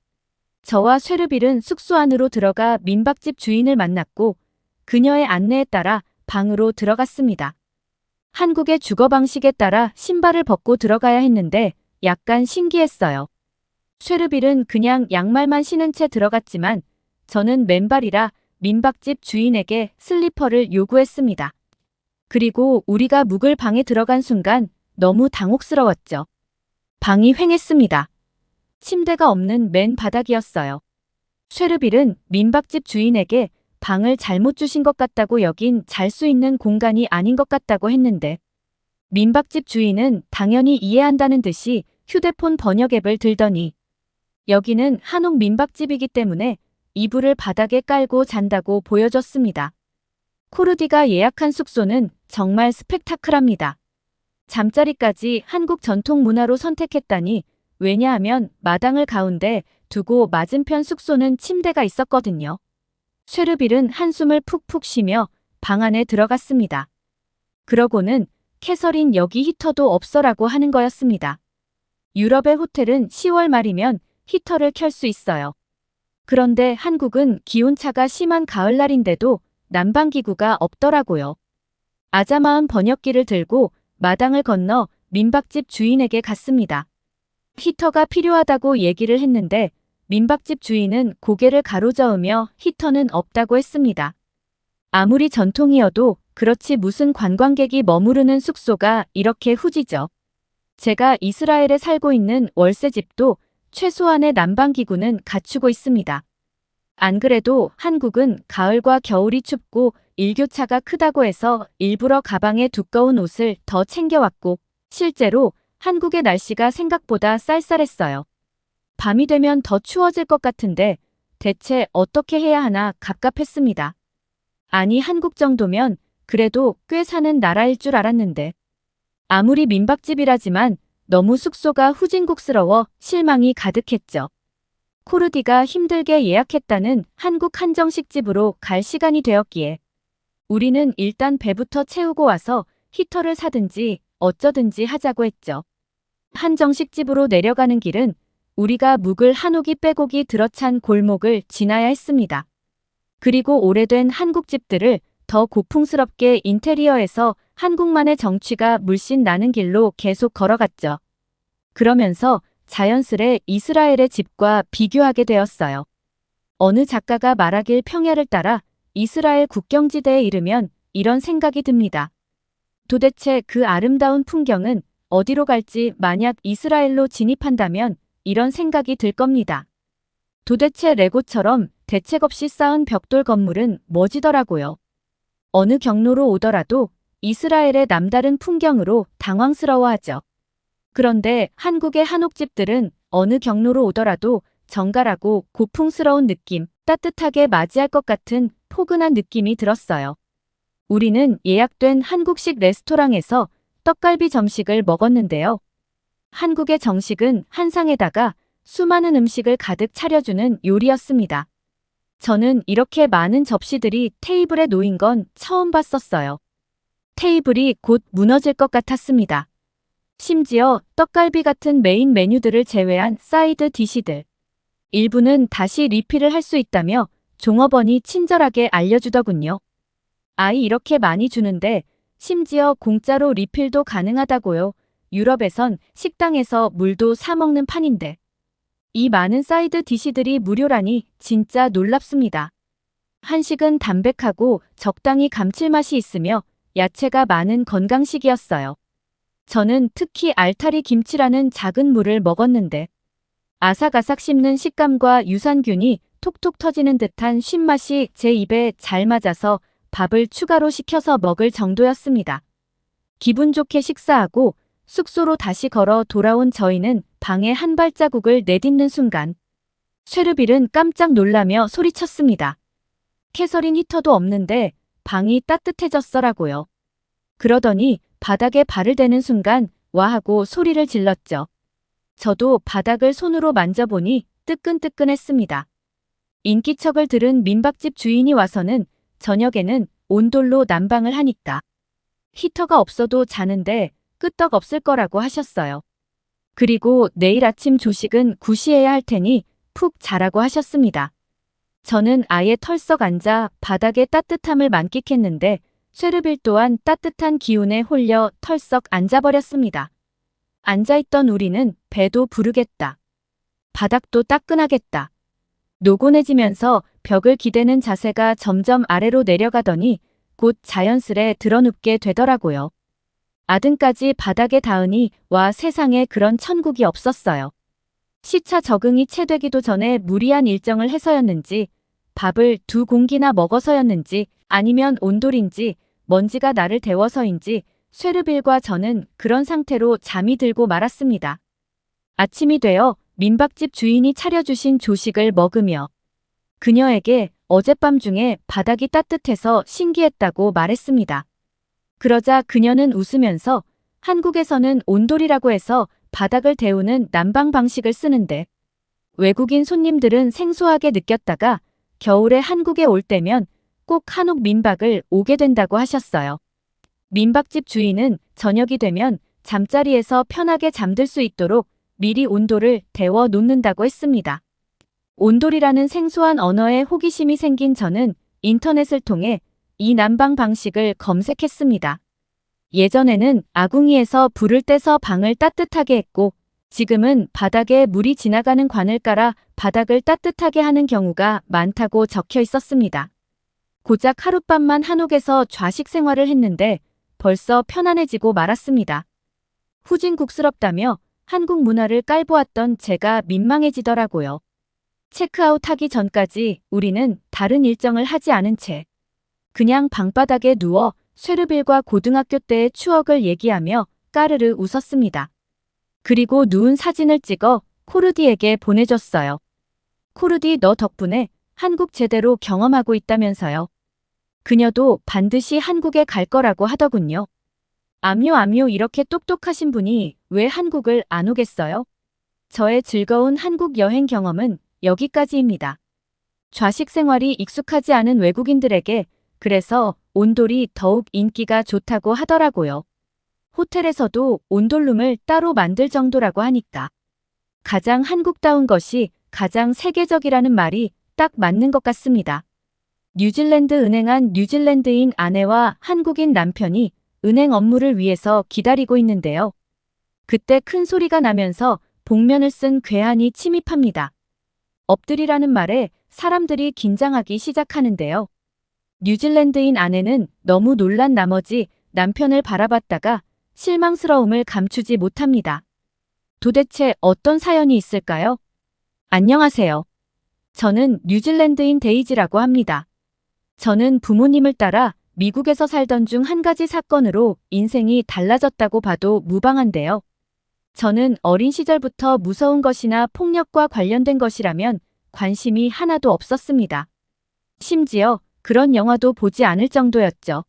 저와 쉐르빌은 숙소 안으로 들어가 민박집 주인을 만났고 그녀의 안내에 따라 방으로 들어갔습니다. 한국의 주거 방식에 따라 신발을 벗고 들어가야 했는데 약간 신기했어요. 쉐르빌은 그냥 양말만 신은 채 들어갔지만 저는 맨발이라 민박집 주인에게 슬리퍼를 요구했습니다. 그리고 우리가 묵을 방에 들어간 순간 너무 당혹스러웠죠. 방이 휑했습니다. 침대가 없는 맨 바닥이었어요. 쉐르빌은 민박집 주인에게 방을 잘못 주신 것 같다고 여긴 잘 수 있는 공간이 아닌 것 같다고 했는데 민박집 주인은 당연히 이해한다는 듯이 휴대폰 번역 앱을 들더니 여기는 한옥 민박집이기 때문에 이불을 바닥에 깔고 잔다고 보여줬습니다. 코르디가 예약한 숙소는 정말 스펙타클합니다. 잠자리까지 한국 전통 문화로 선택했다니 왜냐하면 마당을 가운데 두고 맞은편 숙소는 침대가 있었거든요. 쉐르빌은 한숨을 푹푹 쉬며 방 안에 들어갔습니다. 그러고는 캐서린 여기 히터도 없어라고 하는 거였습니다. 유럽의 호텔은 10월 말이면 히터를 켤 수 있어요. 그런데 한국은 기온차가 심한 가을날인데도 난방기구가 없더라고요. 아자마은 번역기를 들고 마당을 건너 민박집 주인에게 갔습니다. 히터가 필요하다고 얘기를 했는데 민박집 주인은 고개를 가로저으며 히터는 없다고 했습니다. 아무리 전통이어도 그렇지 무슨 관광객이 머무르는 숙소가 이렇게 후지죠. 제가 이스라엘에 살고 있는 월세집도 최소한의 난방기구는 갖추고 있습니다. 안 그래도 한국은 가을과 겨울이 춥고 일교차가 크다고 해서 일부러 가방에 두꺼운 옷을 더 챙겨왔고, 실제로 한국의 날씨가 생각보다 쌀쌀했어요. 밤이 되면 더 추워질 것 같은데 대체 어떻게 해야 하나 갑갑했습니다. 아니, 한국 정도면 그래도 꽤 사는 나라일 줄 알았는데. 아무리 민박집이라지만 너무 숙소가 후진국스러워 실망이 가득했죠. 코르디가 힘들게 예약했다는 한국 한정식집으로 갈 시간이 되었기에 우리는 일단 배부터 채우고 와서 히터를 사든지 어쩌든지 하자고 했죠. 한정식집으로 내려가는 길은 우리가 묵을 한옥이 빼곡이 들어찬 골목을 지나야 했습니다. 그리고 오래된 한국집들을 더 고풍스럽게 인테리어해서 한국만의 정취가 물씬 나는 길로 계속 걸어갔죠. 그러면서 자연스레 이스라엘의 집과 비교하게 되었어요. 어느 작가가 말하길 평야를 따라 이스라엘 국경지대에 이르면 이런 생각이 듭니다. 도대체 그 아름다운 풍경은 어디로 갈지 만약 이스라엘로 진입한다면 이런 생각이 들 겁니다. 도대체 레고처럼 대책 없이 쌓은 벽돌 건물은 뭐지더라고요. 어느 경로로 오더라도 이스라엘의 남다른 풍경으로 당황스러워하죠. 그런데 한국의 한옥집들은 어느 경로로 오더라도 정갈하고 고풍스러운 느낌, 따뜻하게 맞이할 것 같은 포근한 느낌이 들었어요. 우리는 예약된 한국식 레스토랑에서 떡갈비 점식을 먹었는데요. 한국의 정식은 한 상에다가 수많은 음식을 가득 차려주는 요리였습니다. 저는 이렇게 많은 접시들이 테이블에 놓인 건 처음 봤었어요. 테이블이 곧 무너질 것 같았습니다. 심지어 떡갈비 같은 메인 메뉴들을 제외한 사이드 디시들. 일부는 다시 리필을 할 수 있다며 종업원이 친절하게 알려주더군요. 아이, 이렇게 많이 주는데 심지어 공짜로 리필도 가능하다고요. 유럽에선 식당에서 물도 사 먹는 판인데. 이 많은 사이드 디시들이 무료라니 진짜 놀랍습니다. 한식은 담백하고 적당히 감칠맛이 있으며 야채가 많은 건강식이었어요. 저는 특히 알타리 김치라는 작은 물을 먹었는데 아삭아삭 씹는 식감과 유산균이 톡톡 터지는 듯한 쉰맛이 제 입에 잘 맞아서 밥을 추가로 시켜서 먹을 정도였습니다. 기분 좋게 식사하고 숙소로 다시 걸어 돌아온 저희는 방에 한 발자국을 내딛는 순간 쉐르빌은 깜짝 놀라며 소리쳤습니다. 캐서린, 히터도 없는데 방이 따뜻해졌어라고요. 그러더니 바닥에 발을 대는 순간 와 하고 소리를 질렀죠. 저도 바닥을 손으로 만져보니 뜨끈뜨끈했습니다. 인기척을 들은 민박집 주인이 와서는 저녁에는 온돌로 난방을 하니까 히터가 없어도 자는데 끄떡 없을 거라고 하셨어요. 그리고 내일 아침 조식은 구시해야 할 테니 푹 자라고 하셨습니다. 저는 아예 털썩 앉아 바닥의 따뜻함을 만끽했는데 쉐르빌 또한 따뜻한 기운에 홀려 털썩 앉아버렸습니다. 앉아있던 우리는 배도 부르겠다. 바닥도 따끈하겠다. 노곤해지면서 벽을 기대는 자세가 점점 아래로 내려가더니 곧 자연스레 드러눕게 되더라고요. 아등까지 바닥에 닿으니 와, 세상에 그런 천국이 없었어요. 시차 적응이 채 되기도 전에 무리한 일정을 해서였는지 밥을 2공기나 먹어서였는지 아니면 온돌인지 먼지가 나를 데워서인지 쉐르빌과 저는 그런 상태로 잠이 들고 말았습니다. 아침이 되어 민박집 주인이 차려주신 조식을 먹으며 그녀에게 어젯밤 중에 바닥이 따뜻해서 신기했다고 말했습니다. 그러자 그녀는 웃으면서 한국에서는 온돌이라고 해서 바닥을 데우는 난방 방식을 쓰는데 외국인 손님들은 생소하게 느꼈다가 겨울에 한국에 올 때면 꼭 한옥 민박을 오게 된다고 하셨어요. 민박집 주인은 저녁이 되면 잠자리에서 편하게 잠들 수 있도록 미리 온돌을 데워 놓는다고 했습니다. 온돌이라는 생소한 언어에 호기심이 생긴 저는 인터넷을 통해 이 난방 방식을 검색했습니다. 예전에는 아궁이에서 불을 떼서 방을 따뜻하게 했고 지금은 바닥에 물이 지나가는 관을 깔아 바닥을 따뜻하게 하는 경우가 많다고 적혀 있었습니다. 고작 하룻밤만 한옥에서 좌식 생활을 했는데 벌써 편안해지고 말았습니다. 후진국스럽다며 한국 문화를 깔보았던 제가 민망해지더라고요. 체크아웃하기 전까지 우리는 다른 일정을 하지 않은 채 그냥 방바닥에 누워 쉐르빌과 고등학교 때의 추억을 얘기하며 까르르 웃었습니다. 그리고 누운 사진을 찍어 코르디에게 보내줬어요. 코르디, 너 덕분에 한국 제대로 경험하고 있다면서요. 그녀도 반드시 한국에 갈 거라고 하더군요. 암요, 이렇게 똑똑하신 분이 왜 한국을 안 오겠어요? 저의 즐거운 한국 여행 경험은 여기까지입니다. 좌식 생활이 익숙하지 않은 외국인들에게 그래서 온돌이 더욱 인기가 좋다고 하더라고요. 호텔에서도 온돌룸을 따로 만들 정도라고 하니까. 가장 한국다운 것이 가장 세계적이라는 말이 딱 맞는 것 같습니다. 뉴질랜드 은행한 뉴질랜드인 아내와 한국인 남편이 은행 업무를 위해서 기다리고 있는데요. 그때 큰 소리가 나면서 복면을 쓴 괴한이 침입합니다. 엎드리라는 말에 사람들이 긴장하기 시작하는데요. 뉴질랜드인 아내는 너무 놀란 나머지 남편을 바라봤다가 실망스러움을 감추지 못합니다. 도대체 어떤 사연이 있을까요? 안녕하세요. 저는 뉴질랜드인 데이지라고 합니다. 저는 부모님을 따라 미국에서 살던 중 한 가지 사건으로 인생이 달라졌다고 봐도 무방한데요. 저는 어린 시절부터 무서운 것이나 폭력과 관련된 것이라면 관심이 하나도 없었습니다. 심지어 그런 영화도 보지 않을 정도였죠.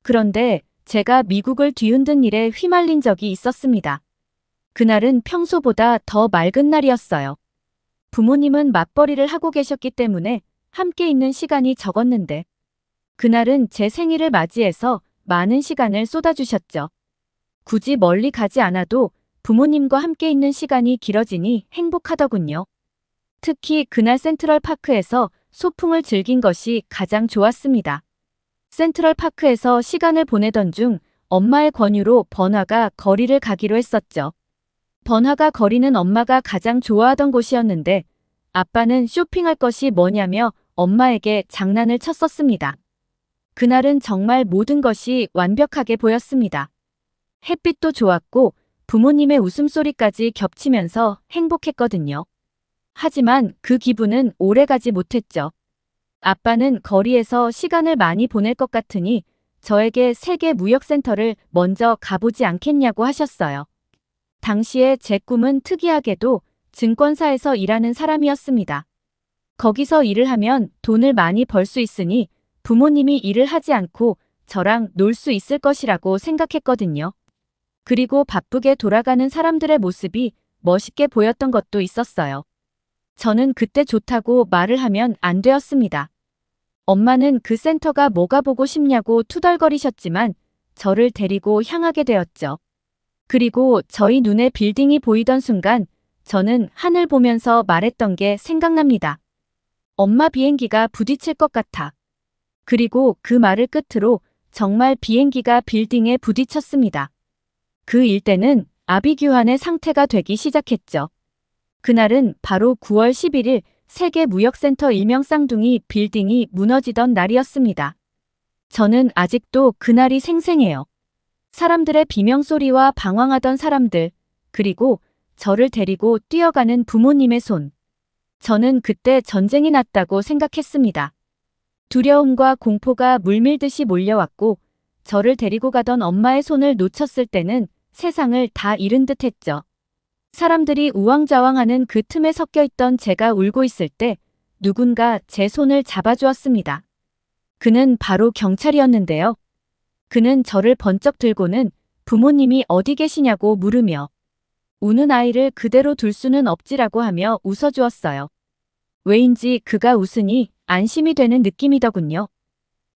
그런데 제가 미국을 뒤흔든 일에 휘말린 적이 있었습니다. 그날은 평소보다 더 맑은 날이었어요. 부모님은 맞벌이를 하고 계셨기 때문에 함께 있는 시간이 적었는데 그날은 제 생일을 맞이해서 많은 시간을 쏟아주셨죠. 굳이 멀리 가지 않아도 부모님과 함께 있는 시간이 길어지니 행복하더군요. 특히 그날 센트럴파크에서 소풍을 즐긴 것이 가장 좋았습니다. 센트럴파크에서 시간을 보내던 중 엄마의 권유로 번화가 거리를 가기로 했었죠. 번화가 거리는 엄마가 가장 좋아하던 곳이었는데 아빠는 쇼핑할 것이 뭐냐며 엄마에게 장난을 쳤었습니다. 그날은 정말 모든 것이 완벽하게 보였습니다. 햇빛도 좋았고 부모님의 웃음소리까지 겹치면서 행복했거든요. 하지만 그 기분은 오래가지 못했죠. 아빠는 거리에서 시간을 많이 보낼 것 같으니 저에게 세계 무역센터를 먼저 가보지 않겠냐고 하셨어요. 당시에 제 꿈은 특이하게도 증권사에서 일하는 사람이었습니다. 거기서 일을 하면 돈을 많이 벌 수 있으니 부모님이 일을 하지 않고 저랑 놀 수 있을 것이라고 생각했거든요. 그리고 바쁘게 돌아가는 사람들의 모습이 멋있게 보였던 것도 있었어요. 저는 그때 좋다고 말을 하면 안 되었습니다. 엄마는 그 센터가 뭐가 보고 싶냐고 투덜거리셨지만 저를 데리고 향하게 되었죠. 그리고 저희 눈에 빌딩이 보이던 순간 저는 하늘 보면서 말했던 게 생각납니다. 엄마 비행기가 부딪힐 것 같아. 그리고 그 말을 끝으로 정말 비행기가 빌딩에 부딪혔습니다. 그 일대는 아비규환의 상태가 되기 시작했죠. 그날은 바로 9월 11일 세계무역센터 일명 쌍둥이 빌딩이 무너지던 날이었습니다. 저는 아직도 그날이 생생해요. 사람들의 비명소리와 방황하던 사람들, 그리고 저를 데리고 뛰어가는 부모님의 손. 저는 그때 전쟁이 났다고 생각했습니다. 두려움과 공포가 물밀듯이 몰려왔고 저를 데리고 가던 엄마의 손을 놓쳤을 때는 세상을 다 잃은 듯 했죠. 사람들이 우왕좌왕하는 그 틈에 섞여 있던 제가 울고 있을 때 누군가 제 손을 잡아주었습니다. 그는 바로 경찰이었는데요. 그는 저를 번쩍 들고는 부모님이 어디 계시냐고 물으며 우는 아이를 그대로 둘 수는 없지라고 하며 웃어주었어요. 왜인지 그가 웃으니 안심이 되는 느낌이더군요.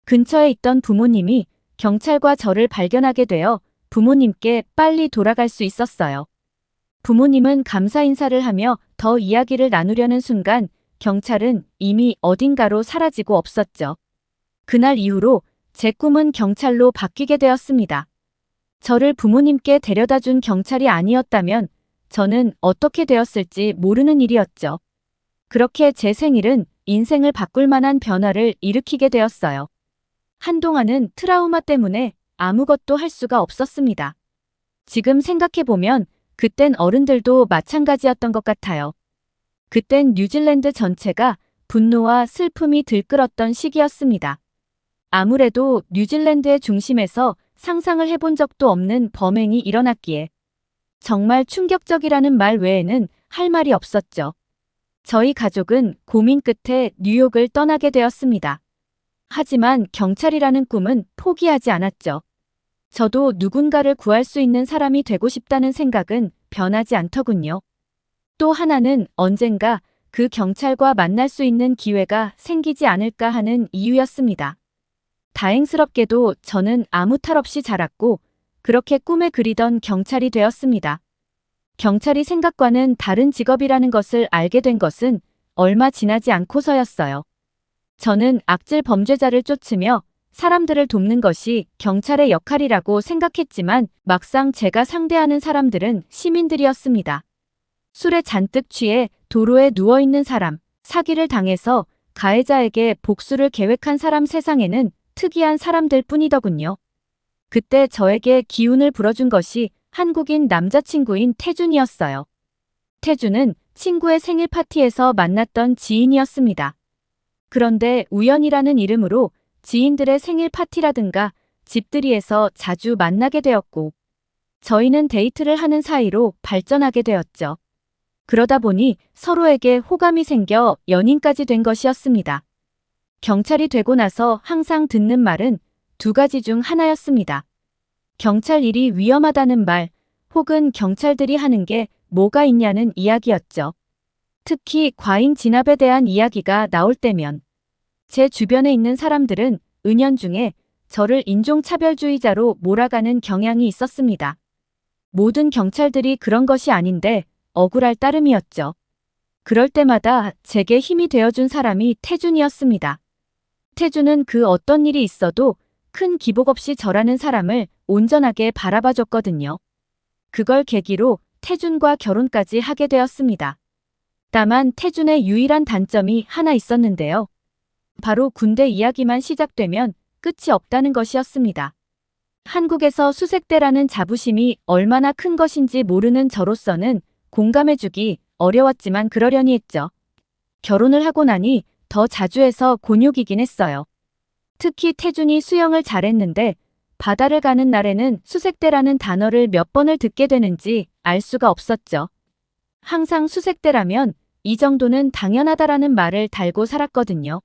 근처에 있던 부모님이 경찰과 저를 발견하게 되어 부모님께 빨리 돌아갈 수 있었어요. 부모님은 감사 인사를 하며 더 이야기를 나누려는 순간 경찰은 이미 어딘가로 사라지고 없었죠. 그날 이후로 제 꿈은 경찰로 바뀌게 되었습니다. 저를 부모님께 데려다 준 경찰이 아니었다면 저는 어떻게 되었을지 모르는 일이었죠. 그렇게 제 생일은 인생을 바꿀 만한 변화를 일으키게 되었어요. 한동안은 트라우마 때문에 아무것도 할 수가 없었습니다. 지금 생각해보면 그땐 어른들도 마찬가지였던 것 같아요. 그땐 뉴질랜드 전체가 분노와 슬픔이 들끓었던 시기였습니다. 아무래도 뉴질랜드의 중심에서 상상을 해본 적도 없는 범행이 일어났기에 정말 충격적이라는 말 외에는 할 말이 없었죠. 저희 가족은 고민 끝에 뉴욕을 떠나게 되었습니다. 하지만 경찰이라는 꿈은 포기하지 않았죠. 저도 누군가를 구할 수 있는 사람이 되고 싶다는 생각은 변하지 않더군요. 또 하나는 언젠가 그 경찰과 만날 수 있는 기회가 생기지 않을까 하는 이유였습니다. 다행스럽게도 저는 아무 탈 없이 자랐고 그렇게 꿈에 그리던 경찰이 되었습니다. 경찰이 생각과는 다른 직업이라는 것을 알게 된 것은 얼마 지나지 않고서였어요. 저는 악질 범죄자를 쫓으며 사람들을 돕는 것이 경찰의 역할이라고 생각했지만 막상 제가 상대하는 사람들은 시민들이었습니다. 술에 잔뜩 취해 도로에 누워있는 사람, 사기를 당해서 가해자에게 복수를 계획한 사람, 세상에는 특이한 사람들 뿐이더군요. 그때 저에게 기운을 불어준 것이 한국인 남자친구인 태준이었어요. 태준은 친구의 생일 파티에서 만났던 지인이었습니다. 그런데 우연이라는 이름으로 지인들의 생일 파티라든가 집들이에서 자주 만나게 되었고 저희는 데이트를 하는 사이로 발전하게 되었죠. 그러다 보니 서로에게 호감이 생겨 연인까지 된 것이었습니다. 경찰이 되고 나서 항상 듣는 말은 두 가지 중 하나였습니다. 경찰 일이 위험하다는 말, 혹은 경찰들이 하는 게 뭐가 있냐는 이야기였죠. 특히 과잉 진압에 대한 이야기가 나올 때면 제 주변에 있는 사람들은 은연중에 저를 인종차별주의자로 몰아가는 경향이 있었습니다. 모든 경찰들이 그런 것이 아닌데 억울할 따름이었죠. 그럴 때마다 제게 힘이 되어준 사람이 태준이었습니다. 태준은 그 어떤 일이 있어도 큰 기복 없이 저라는 사람을 온전하게 바라봐줬거든요. 그걸 계기로 태준과 결혼까지 하게 되었습니다. 다만 태준의 유일한 단점이 하나 있었는데요. 바로 군대 이야기만 시작되면 끝이 없다는 것이었습니다. 한국에서 수색대라는 자부심이 얼마나 큰 것인지 모르는 저로서는 공감해주기 어려웠지만 그러려니 했죠. 결혼을 하고 나니 더 자주 해서 곤욕이긴 했어요. 특히 태준이 수영을 잘했는데 바다를 가는 날에는 수색대라는 단어를 몇 번을 듣게 되는지 알 수가 없었죠. 항상 수색대라면 이 정도는 당연하다라는 말을 달고 살았거든요.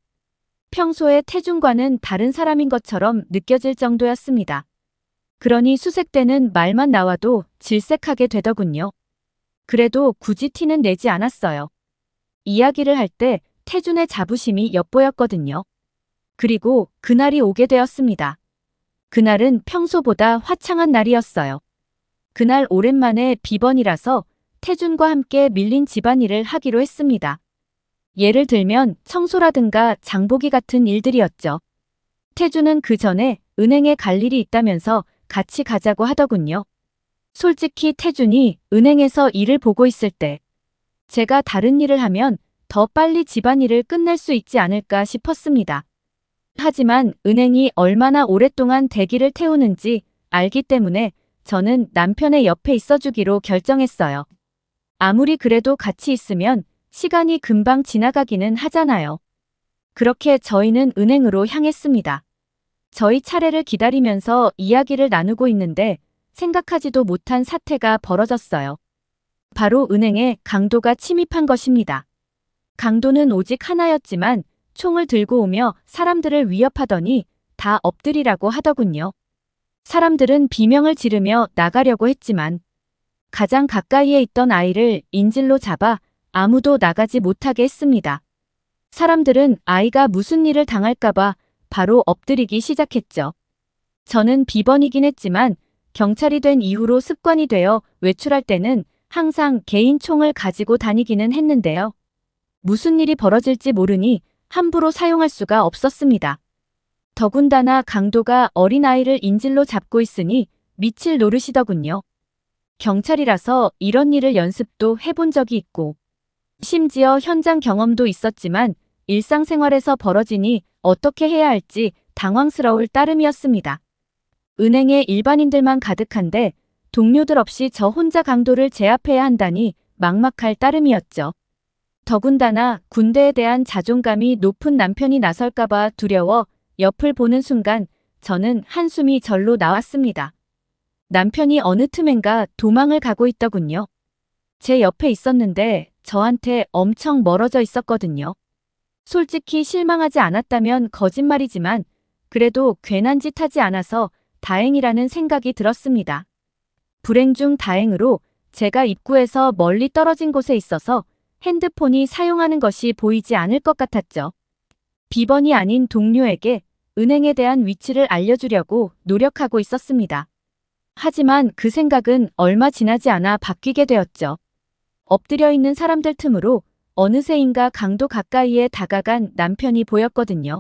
평소에 태준과는 다른 사람인 것처럼 느껴질 정도였습니다. 그러니 수색대는 말만 나와도 질색하게 되더군요. 그래도 굳이 티는 내지 않았어요. 이야기를 할 때 태준의 자부심이 엿보였거든요. 그리고 그날이 오게 되었습니다. 그날은 평소보다 화창한 날이었어요. 그날 오랜만에 비번이라서 태준과 함께 밀린 집안일을 하기로 했습니다. 예를 들면 청소라든가 장보기 같은 일들이었죠. 태준은 그 전에 은행에 갈 일이 있다면서 같이 가자고 하더군요. 솔직히 태준이 은행에서 일을 보고 있을 때 제가 다른 일을 하면 더 빨리 집안일을 끝낼 수 있지 않을까 싶었습니다. 하지만 은행이 얼마나 오랫동안 대기를 태우는지 알기 때문에 저는 남편의 옆에 있어주기로 결정했어요. 아무리 그래도 같이 있으면 시간이 금방 지나가기는 하잖아요. 그렇게 저희는 은행으로 향했습니다. 저희 차례를 기다리면서 이야기를 나누고 있는데 생각하지도 못한 사태가 벌어졌어요. 바로 은행에 강도가 침입한 것입니다. 강도는 오직 하나였지만 총을 들고 오며 사람들을 위협하더니 다 엎드리라고 하더군요. 사람들은 비명을 지르며 나가려고 했지만 가장 가까이에 있던 아이를 인질로 잡아 아무도 나가지 못하게 했습니다. 사람들은 아이가 무슨 일을 당할까봐 바로 엎드리기 시작했죠. 저는 비번이긴 했지만 경찰이 된 이후로 습관이 되어 외출할 때는 항상 개인 총을 가지고 다니기는 했는데요. 무슨 일이 벌어질지 모르니 함부로 사용할 수가 없었습니다. 더군다나 강도가 어린아이를 인질로 잡고 있으니 미칠 노릇이더군요. 경찰이라서 이런 일을 연습도 해본 적이 있고 심지어 현장 경험도 있었지만 일상생활에서 벌어지니 어떻게 해야 할지 당황스러울 따름이었습니다. 은행에 일반인들만 가득한데 동료들 없이 저 혼자 강도를 제압해야 한다니 막막할 따름이었죠. 더군다나 군대에 대한 자존감이 높은 남편이 나설까봐 두려워 옆을 보는 순간 저는 한숨이 절로 나왔습니다. 남편이 어느 틈엔가 도망을 가고 있더군요. 제 옆에 있었는데 저한테 엄청 멀어져 있었거든요. 솔직히 실망하지 않았다면 거짓말이지만 그래도 괜한 짓 하지 않아서 다행이라는 생각이 들었습니다. 불행 중 다행으로 제가 입구에서 멀리 떨어진 곳에 있어서 핸드폰이 사용하는 것이 보이지 않을 것 같았죠. 비번이 아닌 동료에게 은행에 대한 위치를 알려주려고 노력하고 있었습니다. 하지만 그 생각은 얼마 지나지 않아 바뀌게 되었죠. 엎드려 있는 사람들 틈으로 어느새인가 강도 가까이에 다가간 남편이 보였거든요.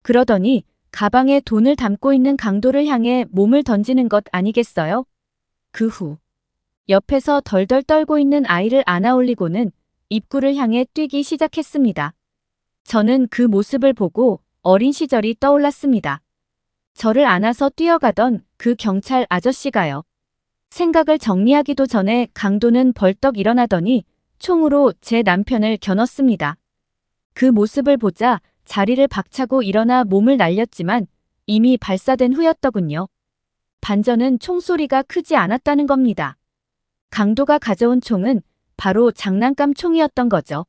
그러더니 가방에 돈을 담고 있는 강도를 향해 몸을 던지는 것 아니겠어요? 그 후 옆에서 덜덜 떨고 있는 아이를 안아 올리고는 입구를 향해 뛰기 시작했습니다. 저는 그 모습을 보고 어린 시절이 떠올랐습니다. 저를 안아서 뛰어가던 그 경찰 아저씨가요. 생각을 정리하기도 전에 강도는 벌떡 일어나더니 총으로 제 남편을 겨눴습니다. 그 모습을 보자 자리를 박차고 일어나 몸을 날렸지만 이미 발사된 후였더군요. 반전은 총소리가 크지 않았다는 겁니다. 강도가 가져온 총은 바로 장난감 총이었던 거죠.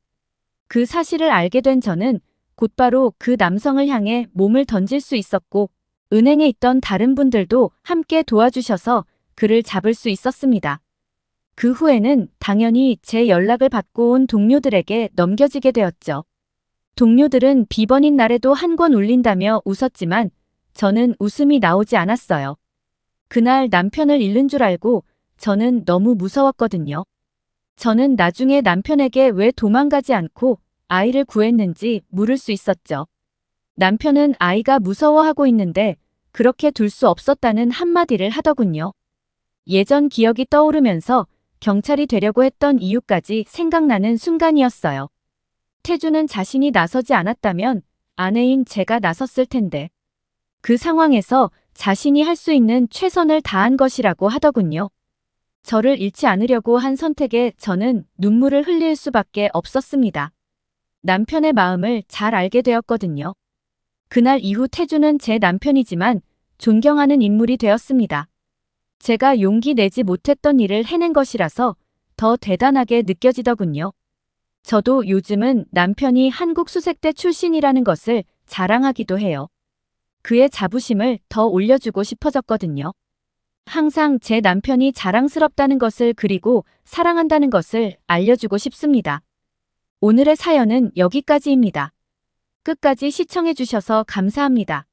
그 사실을 알게 된 저는 곧바로 그 남성을 향해 몸을 던질 수 있었고 은행에 있던 다른 분들도 함께 도와주셔서 그를 잡을 수 있었습니다. 그 후에는 당연히 제 연락을 받고 온 동료들에게 넘겨지게 되었죠. 동료들은 비번인 날에도 한 권 울린다며 웃었지만 저는 웃음이 나오지 않았어요. 그날 남편을 잃는 줄 알고 저는 너무 무서웠거든요. 저는 나중에 남편에게 왜 도망가지 않고 아이를 구했는지 물을 수 있었죠. 남편은 아이가 무서워하고 있는데 그렇게 둘 수 없었다는 한마디를 하더군요. 예전 기억이 떠오르면서 경찰이 되려고 했던 이유까지 생각나는 순간이었어요. 태주는 자신이 나서지 않았다면 아내인 제가 나섰을 텐데 그 상황에서 자신이 할 수 있는 최선을 다한 것이라고 하더군요. 저를 잃지 않으려고 한 선택에 저는 눈물을 흘릴 수밖에 없었습니다. 남편의 마음을 잘 알게 되었거든요. 그날 이후 태주는 제 남편이지만 존경하는 인물이 되었습니다. 제가 용기 내지 못했던 일을 해낸 것이라서 더 대단하게 느껴지더군요. 저도 요즘은 남편이 한국 수색대 출신이라는 것을 자랑하기도 해요. 그의 자부심을 더 올려주고 싶어졌거든요. 항상 제 남편이 자랑스럽다는 것을 그리고 사랑한다는 것을 알려주고 싶습니다. 오늘의 사연은 여기까지입니다. 끝까지 시청해주셔서 감사합니다.